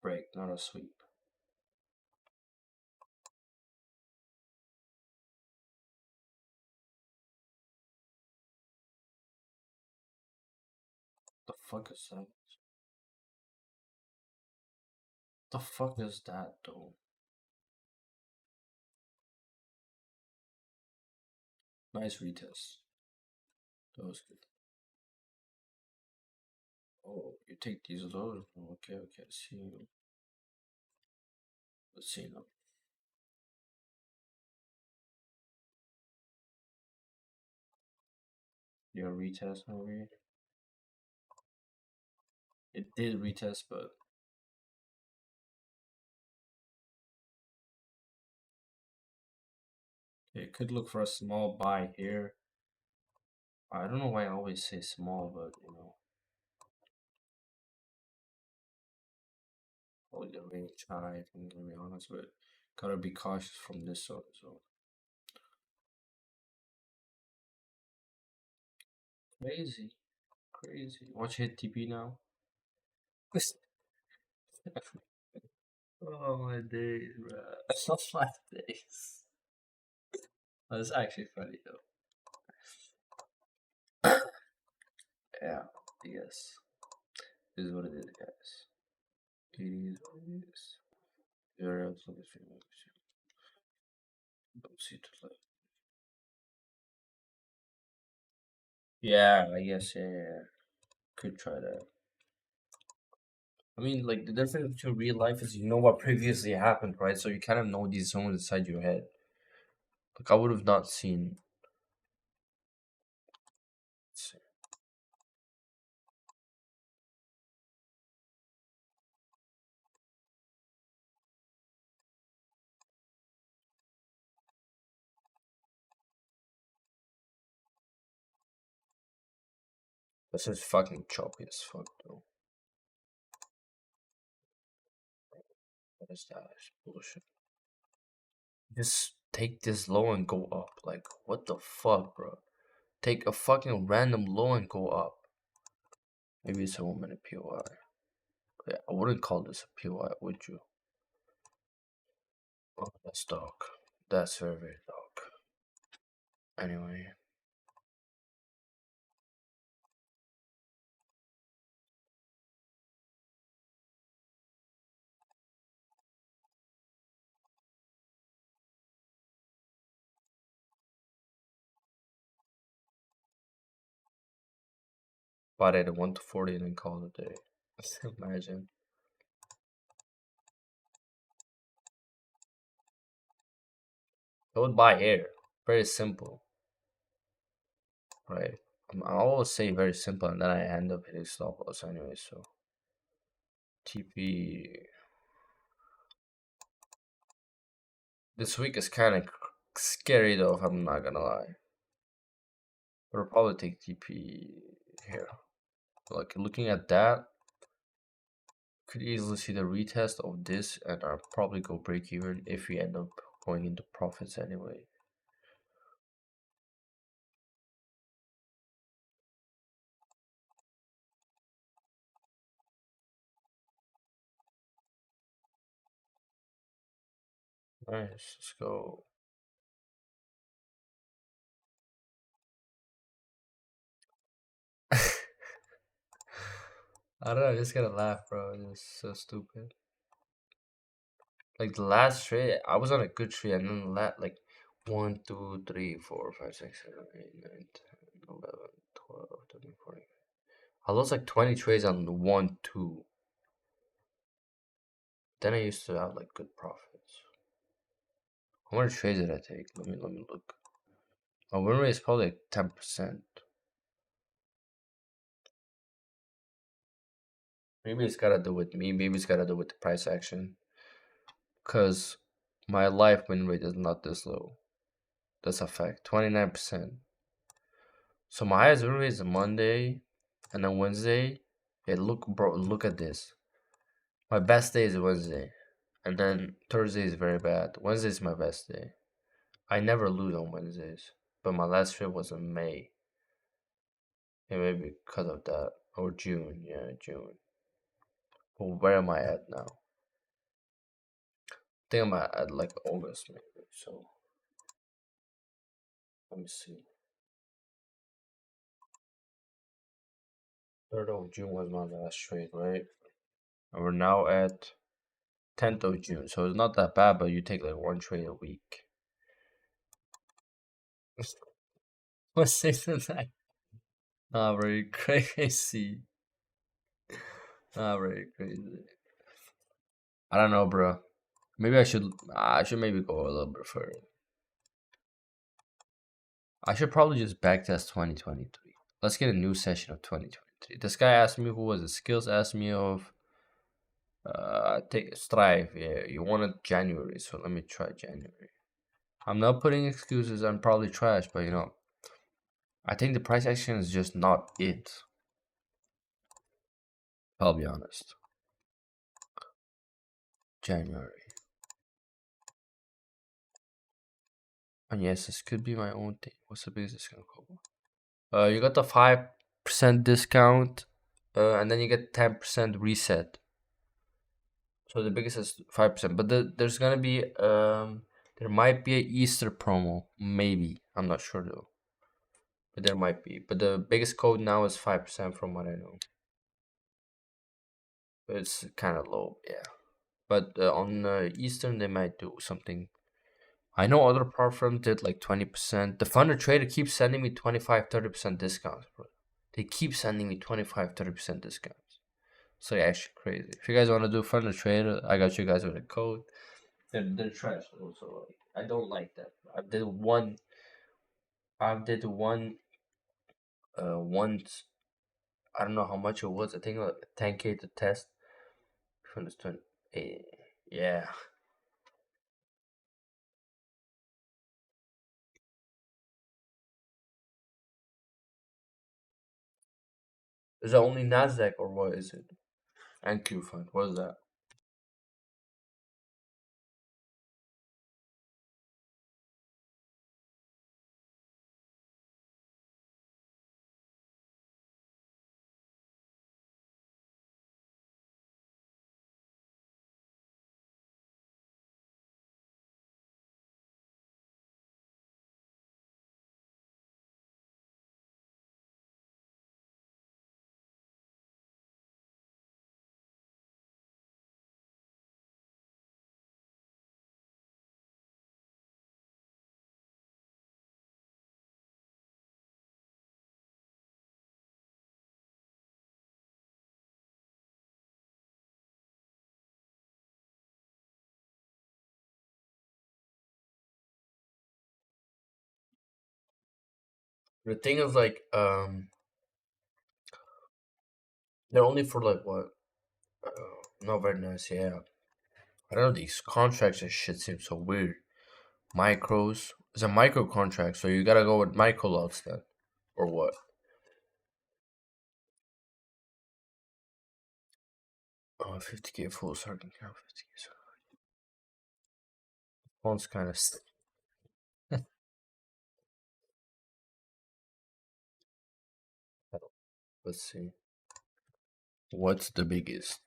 Break, not a sweep. The fuck is that? The fuck is that though? Nice retest. That was good. Oh, you take these lows. Okay, okay. See, let's see now. Your retest maybe. It did retest, but it could look for a small buy here. I don't know why I always say small, but you know, probably the range high. If I'm gonna be honest, but gotta be cautious from this sort. So crazy, crazy. Watch hit TP now. Oh my days, bro. My days. That's actually funny though. Yeah, yes. This is what it is, guys. It is what it is. You're absolutely famous. Don't see it like. Yeah, I guess, yeah, yeah. Could try that. I mean, like, the difference between real life is you know what previously happened, right? So you kind of know these zones inside your head. Like, I would have not seen. This is fucking choppy as fuck, though. What is that? It's bullshit. Just take this low and go up. Like, what the fuck, bro? Take a fucking random low and go up. Maybe it's a 1 minute POI. Yeah, I wouldn't call this a POI, would you? Oh, that's dark. That's very, very dark. Anyway. Bought it at 1 to 40 and then call it a day. Imagine. I would buy air. Very simple. Right? I always say very simple and then I end up hitting stop loss anyway, so. TP. This week is kind of scary though, if I'm not gonna lie. But I'll probably take TP here. Like, looking at that, could easily see the retest of this, and I'll probably go break even if we end up going into profits anyway. Nice, let's go. I don't know, I just gotta laugh, bro. It's so stupid. Like the last trade, I was on a good trade, and then the like 1, 2, 3, 4, 5, 6, 7, 8, 9, 10, 11, 12, 13, 14. I lost like 20 trades on the 1, 2. Then I used to have like good profits. How many trades did I take? Let me look. My win rate is probably like 10%. Maybe it's gotta do with me. Maybe it's gotta do with the price action. Cause my life win rate is not this low. That's a fact. 29%. So my highest win rate is Monday, and then Wednesday. Hey, look, bro. Look at this. My best day is Wednesday, and then Thursday is very bad. Wednesday is my best day. I never lose on Wednesdays, but my last trip was in May. Yeah, maybe because of that. Or June. Yeah, June. But where am I at now? I think I'm at like August maybe. So let me see. 3rd of June was my last trade, right? And we're now at 10th of June. So it's not that bad, but you take like one trade a week. What's 6 and 9? Not very crazy. Not very crazy. I don't know, bro. Maybe I should maybe go a little bit further. I should probably just backtest 2023. Let's get a new session of 2023. This guy asked me, who was it? Skills asked me of take Strive. Yeah, you wanted January, so let me try January. I'm not putting excuses. I'm probably trash, but I think the price action is just not it. I'll be honest. January. And yes, this could be my own thing. What's the biggest discount code? You got the 5% discount, and then you get 10% reset. So the biggest is 5%, but there's gonna be there might be a Easter promo, maybe. I'm not sure though, but there might be. But the biggest code now is 5% from what I know. But it's kind of low, yeah. But on Eastern they might do something. I know other platforms did like 20%. The Thunder Trader keeps sending me 25-30% discounts, bro. They keep sending me 25-30% discounts. So yeah, actually crazy. If you guys want to do Thunder Trader, I got you guys with a code. They're trash also. Like, I don't like that. I did one once. I don't know how much it was. I think like 10K to test. From this 20. Yeah. Is it only Nasdaq or what is it? And Q Fund. What is that? The thing is like they're only for like what? Not very nice. Yeah. I don't know. These contracts and shit seem so weird. Micros. It's a micro contract, so you gotta go with micro lots then, or what? Oh, 50k full starting count, 50k. Phone's kind of. Let's see. What's the biggest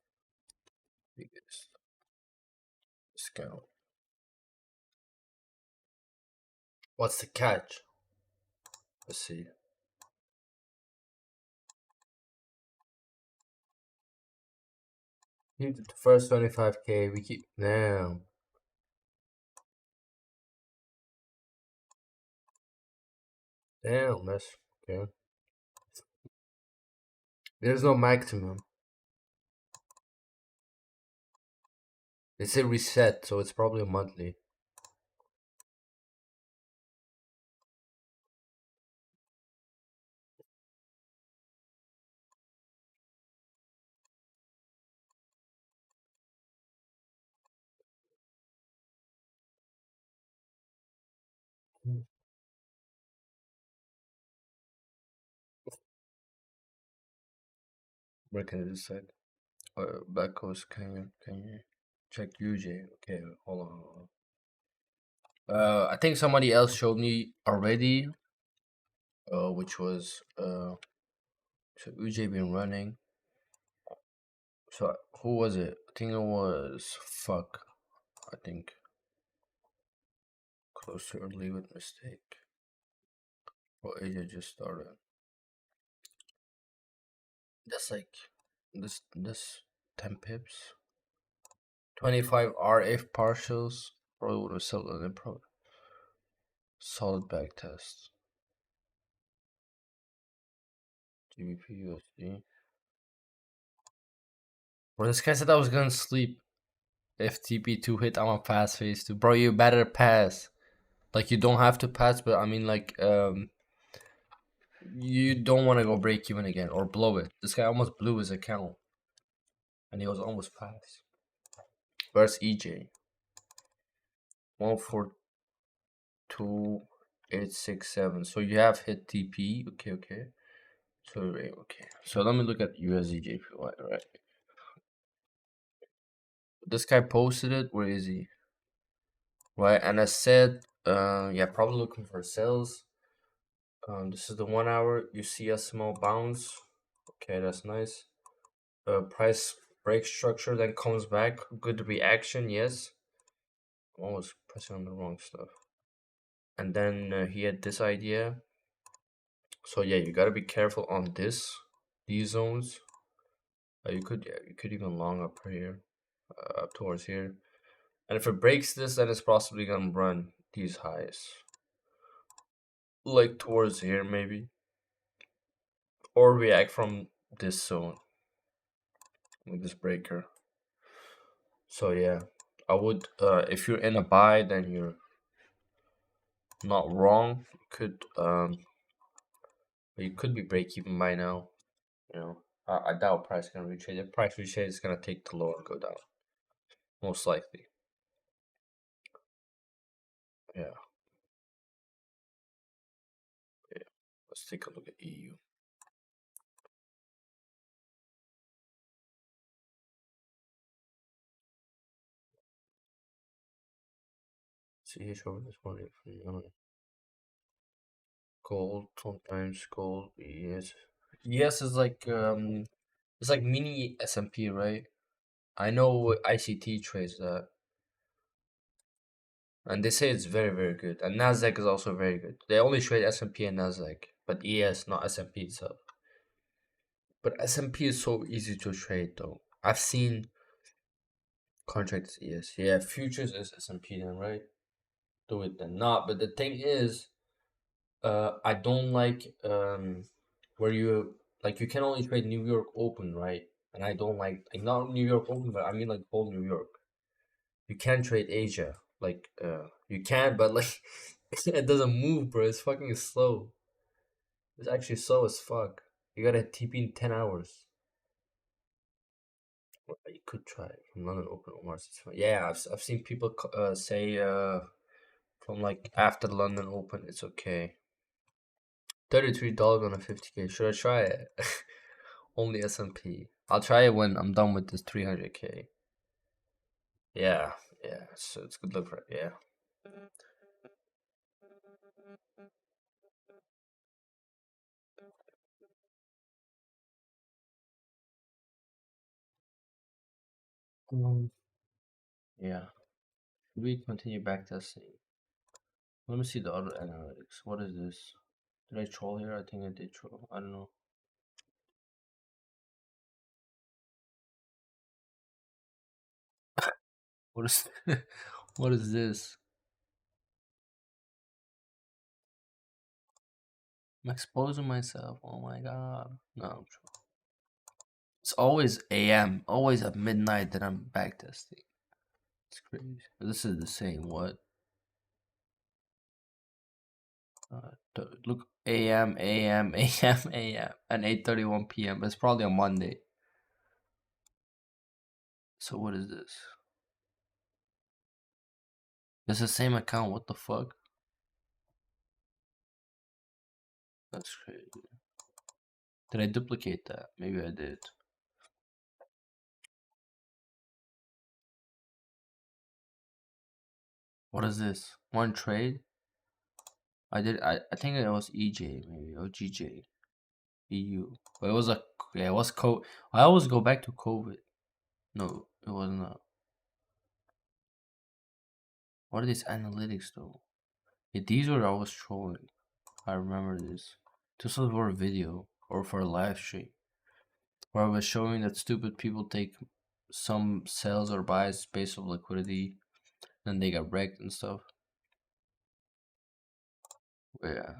discount? What's the catch? Let's see. Keep the first 25k. We keep. Damn. Damn, that's okay. There's no maximum. They say reset, so it's probably a monthly. Where can I decide? Back coast, can you check UJ? Okay, hold on. I think somebody else showed me already. Which was so UJ been running. So who was it? I think it was fuck. I think close to early with mistake. Well, AJ just started. That's like this 10 pips. 25 RF partials. Probably would have sold it. Probably solid back test. GBP USD. Bro, this guy said I was gonna sleep. If TP2 hit, I'm a pass phase 2. Bro, you better pass. Like, you don't have to pass, but I mean, like, you don't want to go break even again or blow it. This guy almost blew his account. And he was almost pass. Where's EJ? 142867. So you have hit TP. Okay. So, okay. So let me look at USDJPY, right? This guy posted it. Where is he? Right, and I said, yeah, probably looking for sales. This is the 1 hour. You see a small bounce. Okay, that's nice. Price break structure then comes back. Good reaction, yes. I'm always pressing on the wrong stuff. And then he had this idea. So yeah, you gotta be careful on these zones. You could even long up here, up towards here. And if it breaks this, then it's possibly gonna run these highs, like towards here maybe, or react from this zone with this breaker. So yeah, I would if you're in a buy, then you're not wrong. You could be break even by now. You know, I doubt price gonna retrade. If price retrade, it's gonna take the low and go down, most likely. Yeah. Yeah. Let's take a look at EU. CH over this morning from gold, sometimes gold. Yes. Yes is like it's like mini S&P, right? I know ICT trades that. And they say it's very, very good. And Nasdaq is also very good. They only trade S&P and Nasdaq, but ES, not S&P itself. But S&P is so easy to trade, though. I've seen contracts ES. Yeah, futures is S&P then, right? Do it then. Not. But the thing is, I don't like where you can only trade New York Open, right? And I don't like not New York Open, but I mean like whole New York. You can't trade Asia. Like you can, but like it doesn't move, bro. It's fucking slow. It's actually slow as fuck. You gotta TP in 10 hours. Well, you could try it from London Open or Mars. It's fine. Yeah, I've seen people say from like after the London Open, it's okay. $33 on a 50k. Should I try it? Only S&P. I'll try it when I'm done with this 300K. Yeah, yeah. So it's good look for it. Yeah. Um, yeah. Should we continue backtesting? Let me see the other analytics. What is this? Did I troll here? I think I did troll. I don't know. What is what is this? I'm exposing myself. Oh my god. No, I'm trolling. It's always AM, always at midnight that I'm backtesting. It's crazy. This is the same. What? Look, AM, AM, AM, AM, and 8:31 p.m. But it's probably a Monday. So what is this? It's the same account. What the fuck? That's crazy. Did I duplicate that? Maybe I did. What is this? One trade? I did. I think it was EJ maybe or GJ EU. But it was a yeah. It was I always go back to COVID. No, it was not. What are these analytics though? Yeah, these were I was trolling. I remember this. This was for a video or for a live stream where I was showing that stupid people take some sells or buys based on liquidity, then they get wrecked and stuff. Yeah,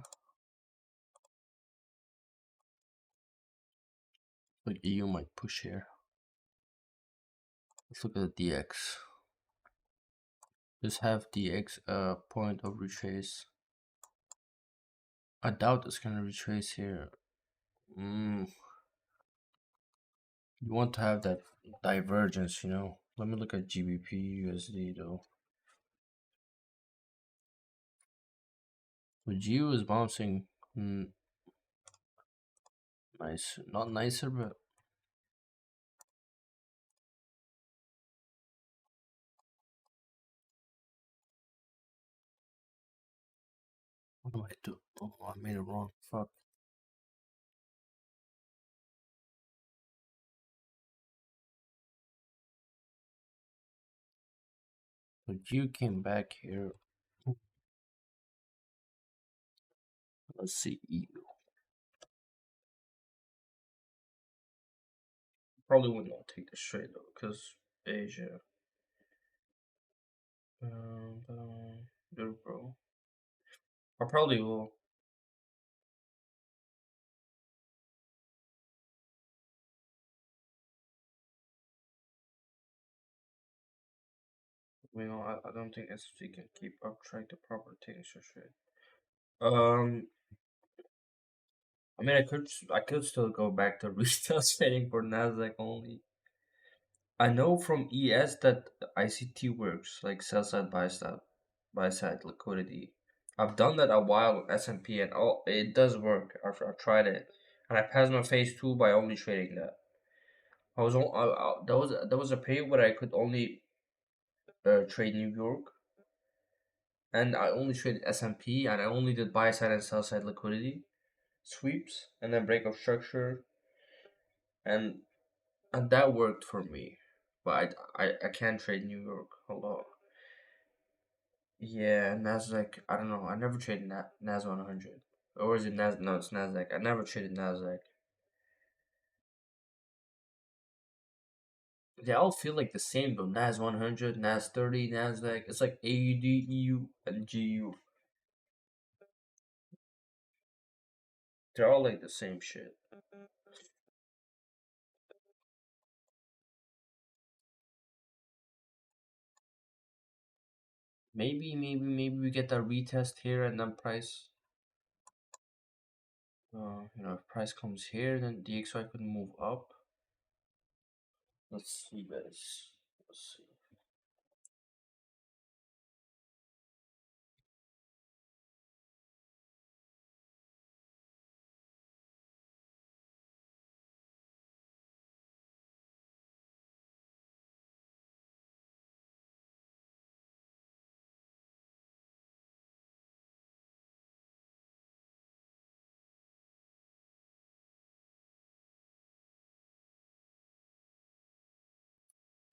like EU might push here. Let's look at the DX. Just have DX point of retrace. I doubt it's gonna retrace here. You want to have that divergence, you know. Let me look at GBP USD though. The GU is bouncing nice, not nicer, but what do I do? Oh, I made it wrong. Fuck. The GU came back here. Let's see EU. Probably would not take this trade though, because Asia. Good bro. I probably will. You know, I don't think SFC can keep up track the proper technical trade. Um, I mean, I could still go back to retail trading for Nasdaq only. I know from ES that ICT works, like sell side buy side liquidity. I've done that a while with S&P, and oh, it does work. I've tried it, and I passed my phase two by only trading that. I was on. There was a period where I could only trade New York, and I only traded S&P, and I only did buy side and sell side liquidity sweeps, and then break of structure, and that worked for me. But I can't trade New York a lot. Yeah, Nasdaq. I don't know. I never traded Nas 100. Or is it Nas? No, it's Nasdaq. I never traded Nasdaq. They all feel like the same though. Nas 100, Nas 30, Nasdaq. It's like AUD, EU, and GU. They're all like the same shit. Maybe we get that retest here and then price. If price comes here, then DXY could move up. Let's see, guys. Let's see.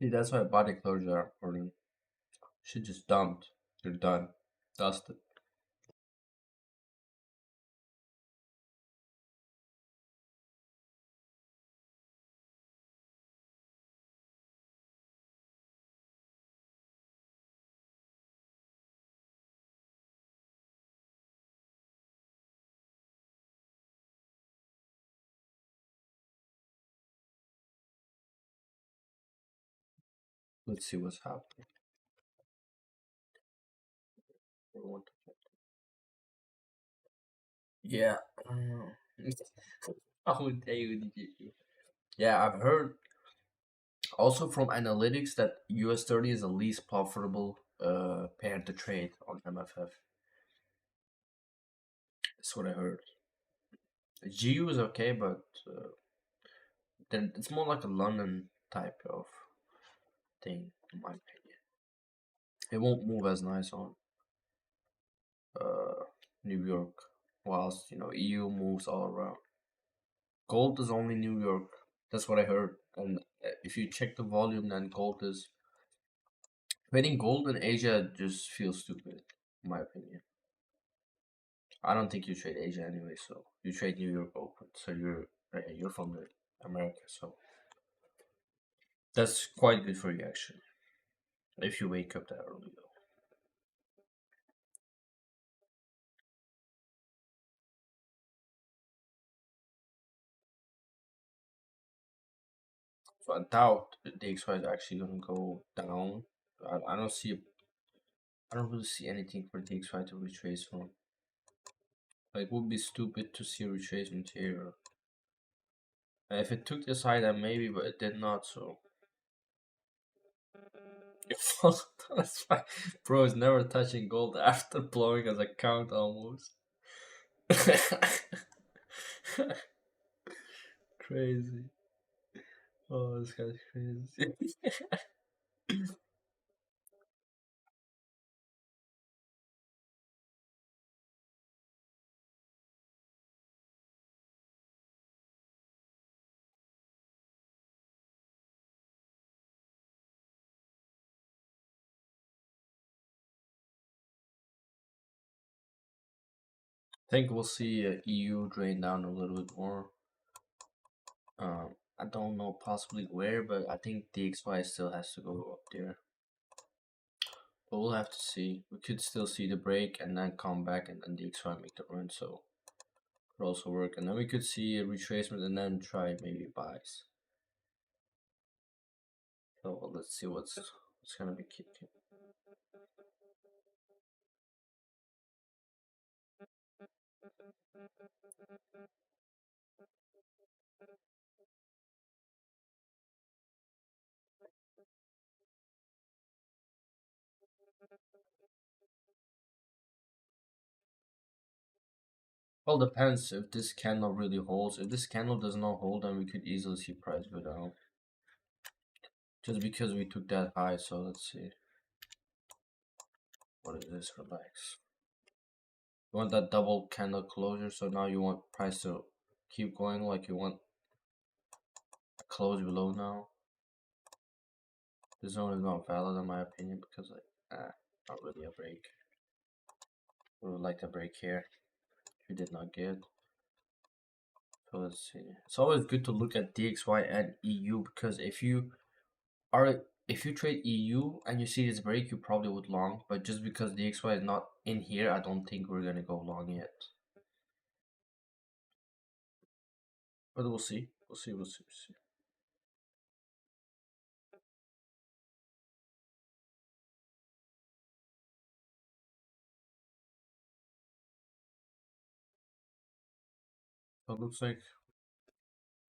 See, that's why body closures are important. Shit just dumped. You're done. Dusted. Let's see what's happening. Yeah. How dare you, DJ? Yeah, I've heard also from analytics that US 30 is the least profitable pair to trade on MFF. That's what I heard. GU is okay, but then it's more like a London type of thing, in my opinion. It won't move as nice on uh, New York, whilst EU moves all around. Gold is only New York. That's what I heard. And if you check the volume, then gold is trading gold in Asia just feels stupid, in my opinion. I don't think you trade Asia anyway, so you trade New York Open. So you're from America, so that's quite good for you actually. If you wake up that early though. So I doubt the DXY is actually gonna go down. I don't see I don't really see anything for DXY to retrace from. Like, it would be stupid to see a retracement here. If it took this high, then maybe, but it did not. So that's fine. Bro is never touching gold after blowing his account almost. Crazy. Oh, this guy's crazy. I think we'll see EU drain down a little bit more. I don't know possibly where, but I think DXY still has to go up there. But we'll have to see. We could still see the break and then come back and then DXY make the run, so could also work. And then we could see a retracement and then try maybe buys. So let's see what's gonna be kicking. Well, depends if this candle really holds. If this candle does not hold, then we could easily see price go down. Just because we took that high, so let's see. What is this? Relax. You want that double candle closure, so now you want price to keep going like you want a close below now. The zone is not valid in my opinion because like, not really a break. We would like a break here. We did not get. So let's see. It's always good to look at DXY and EU because if you trade EU and you see this break, you probably would long. But just because DXY is not in here, I don't think we're gonna go long yet. But we'll see. We'll see. We'll see. We'll see. But looks like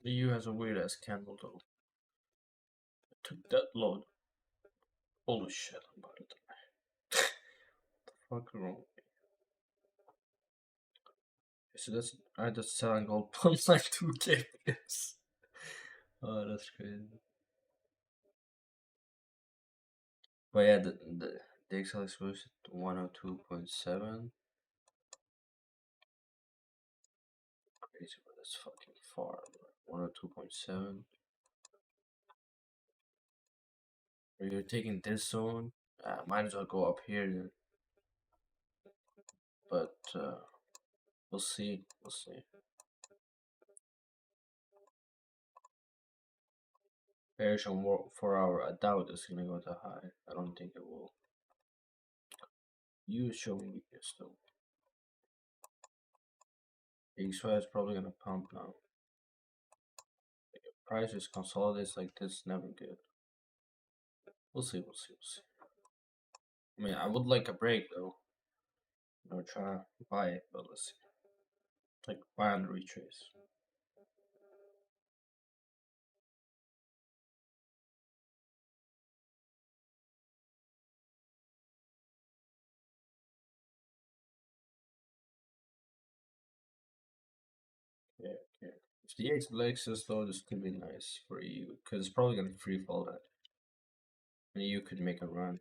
EU has a weird ass candle though. It took that low. Holy shit! I'm about to die. Fuck wrong. So I just selling gold pumps like 2K. Oh, that's crazy. But yeah, the XL exposure to 102.7. Crazy, but that's fucking far, bro. 102.7. Or you're taking this zone, might as well go up here then. But we'll see. We'll see. Bearish on 4 hour. I doubt it's gonna go that high. I don't think it will. You is showing weakness though. XY is probably gonna pump now. If prices consolidates like this, never good. We'll see. We'll see. We'll see. I mean, I would like a break though. Try to buy it, but let's see. Like buy on the retrace. Yeah, okay. If the X breaks this though, this could be nice for you because it's probably gonna free fall that, and you could make a run.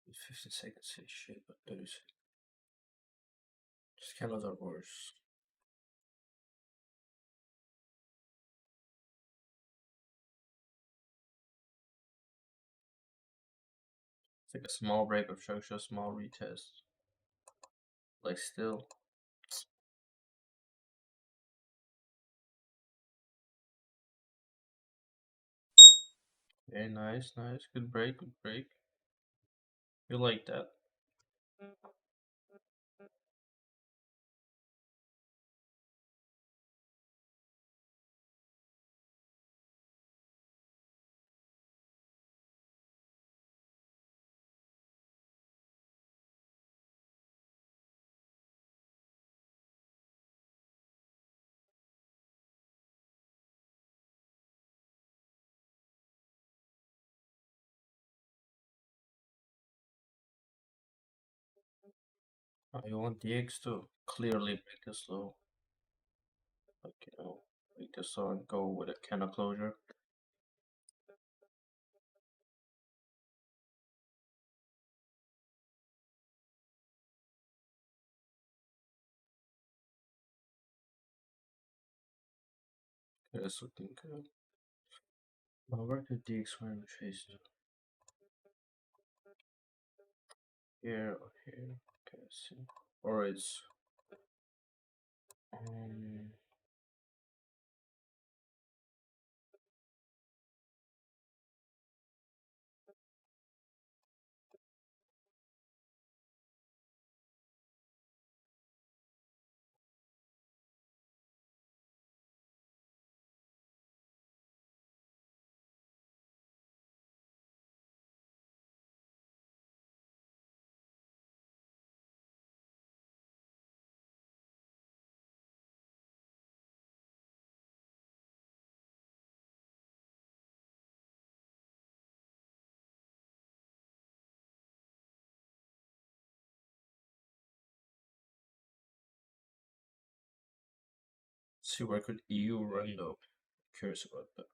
It's 50 seconds is shit, but those candles are worse. It's like a small break of structure, small retest. Like still, very nice, nice, good break, good break. You like that? You want the X to clearly break this low, like break this low and go with a candle closure. Okay, that's looking good. Now where could the X one chase to? Here or here? Okay, let's see. Or it's um see where could EU run though. Curious about that.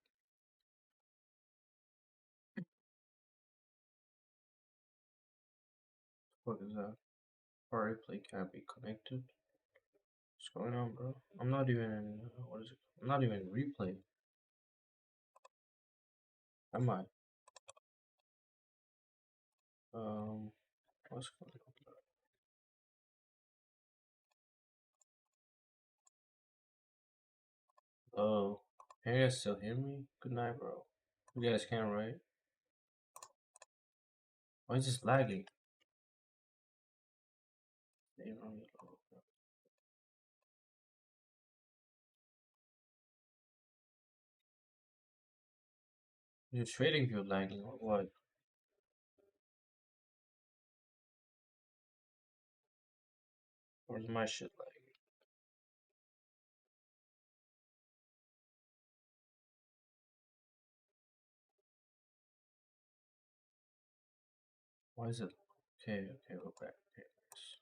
What is that? Our replay can't be connected. What's going on, bro? I'm not even in what is it? I'm not even in replay. Am I? What's going on? Oh, can you guys still hear me? Good night, bro. You guys can, right? Why is this lagging? Your trading view lagging or what? Or is my shit lagging? Why is it? Okay, okay, we're back. Okay, nice.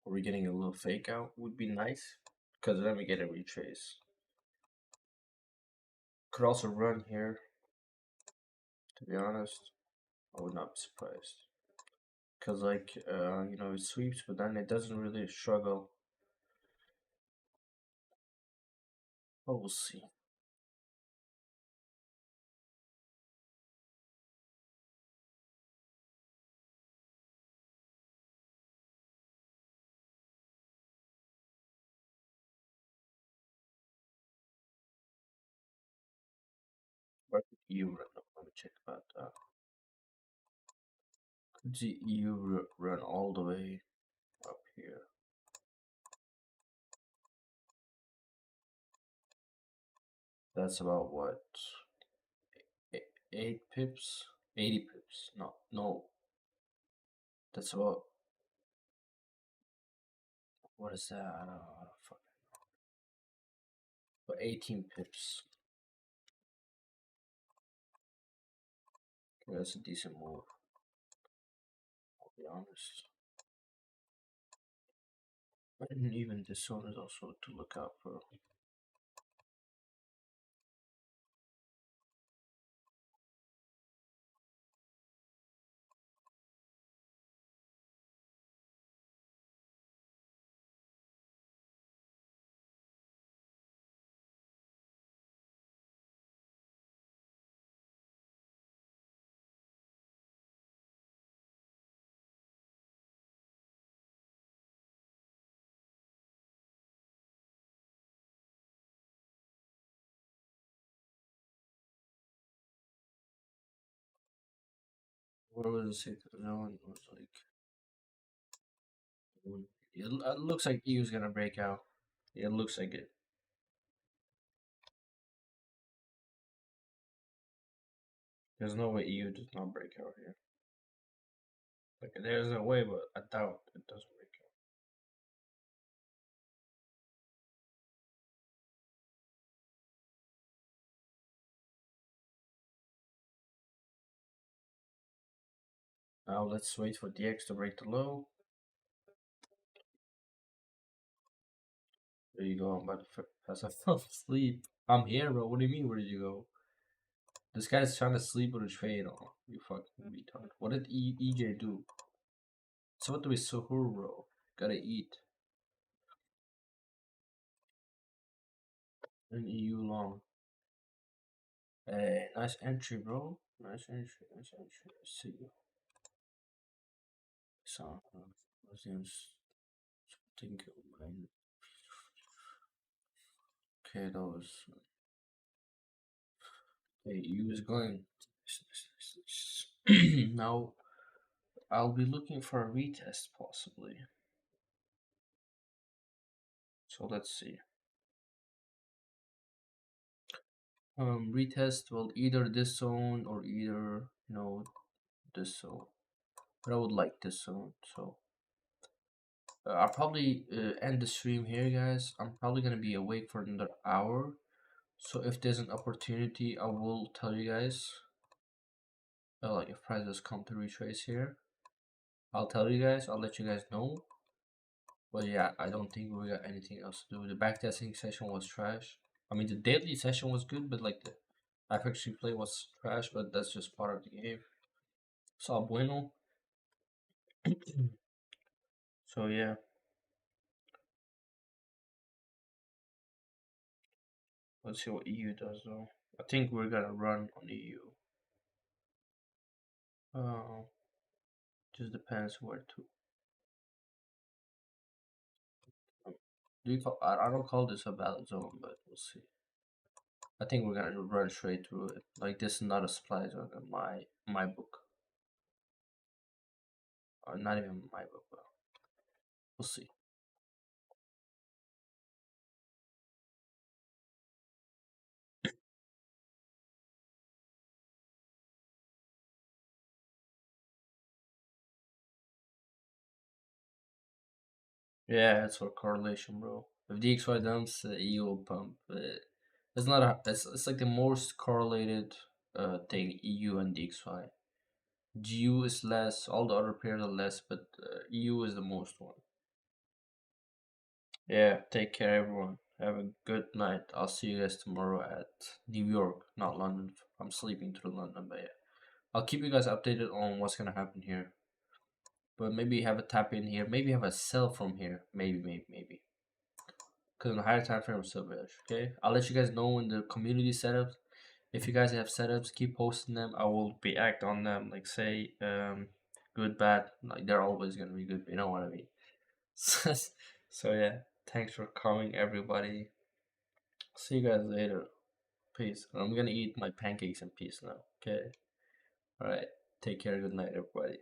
Are we getting a little fake out? Would be nice. Because let me get a retrace. Could also run here, to be honest. I would not be surprised. Because, like, it sweeps, but then it doesn't really struggle. But we'll see. Where could EU run? Let me check about that. Could the EU run all the way up here? That's about what? 8 pips? 80 pips. No, no. That's about. What is that? I don't know. Fuck. But 18 pips. Okay, that's a decent move. I'll be honest. And even this one is also to look out for. What was the second zone? It was like. It looks like EU's gonna break out. It looks like it. There's no way EU does not break out here. Like, there's a way, but I doubt it doesn't break out. Now let's wait for DX to break the low. There you go. I'm about to pass. I fell asleep. I'm here, bro. What do you mean? Where did you go? This guy's trying to sleep with a trade on. You fucking retard. What did EJ do? So what do we suhoor, bro? Gotta eat. An EU long. Hey, nice entry, bro. Nice entry. Nice entry. Let's see. So, Muslims think mine. Okay, those. Hey, EU is going. Now, I'll be looking for a retest possibly. So let's see. Retest, well, either this zone or either, this zone. But I would like this zone, so I'll probably end the stream here, guys. I'm probably gonna be awake for another hour, so if there's an opportunity, I will tell you guys. Like if prices come to retrace here, I'll tell you guys. I'll let you guys know. But yeah, I don't think we got anything else to do. The backtesting session was trash. I mean, the daily session was good, but like the FX replay was trash. But that's just part of the game. So bueno. So yeah, let's see what EU does though. I think we're gonna run on EU. Uh, just depends where to. Do you call? I don't call this a valid zone, but we'll see. I think we're gonna run straight through it. Like this is not a supply zone in my book, or not even my book. But we'll see. Yeah, it's for correlation, bro. If DXY dumps, EU will pump. It's not a. It's like the most correlated thing, EU and DXY. GU is less. All the other pairs are less, but EU is the most one. Yeah, take care, everyone. Have a good night. I'll see you guys tomorrow at New York, not London. I'm sleeping through London, but yeah. I'll keep you guys updated on what's gonna happen here. But maybe have a tap in here. Maybe have a sell from here. Maybe. Because in the higher time frame, I'm still bearish. Okay, I'll let you guys know in the community setups. If you guys have setups, keep posting them. I will react on them. Like say, good, bad. Like they're always gonna be good. You know what I mean? So yeah, thanks for coming, everybody. See you guys later. Peace. I'm gonna eat my pancakes in peace now. Okay. All right. Take care. Good night, everybody.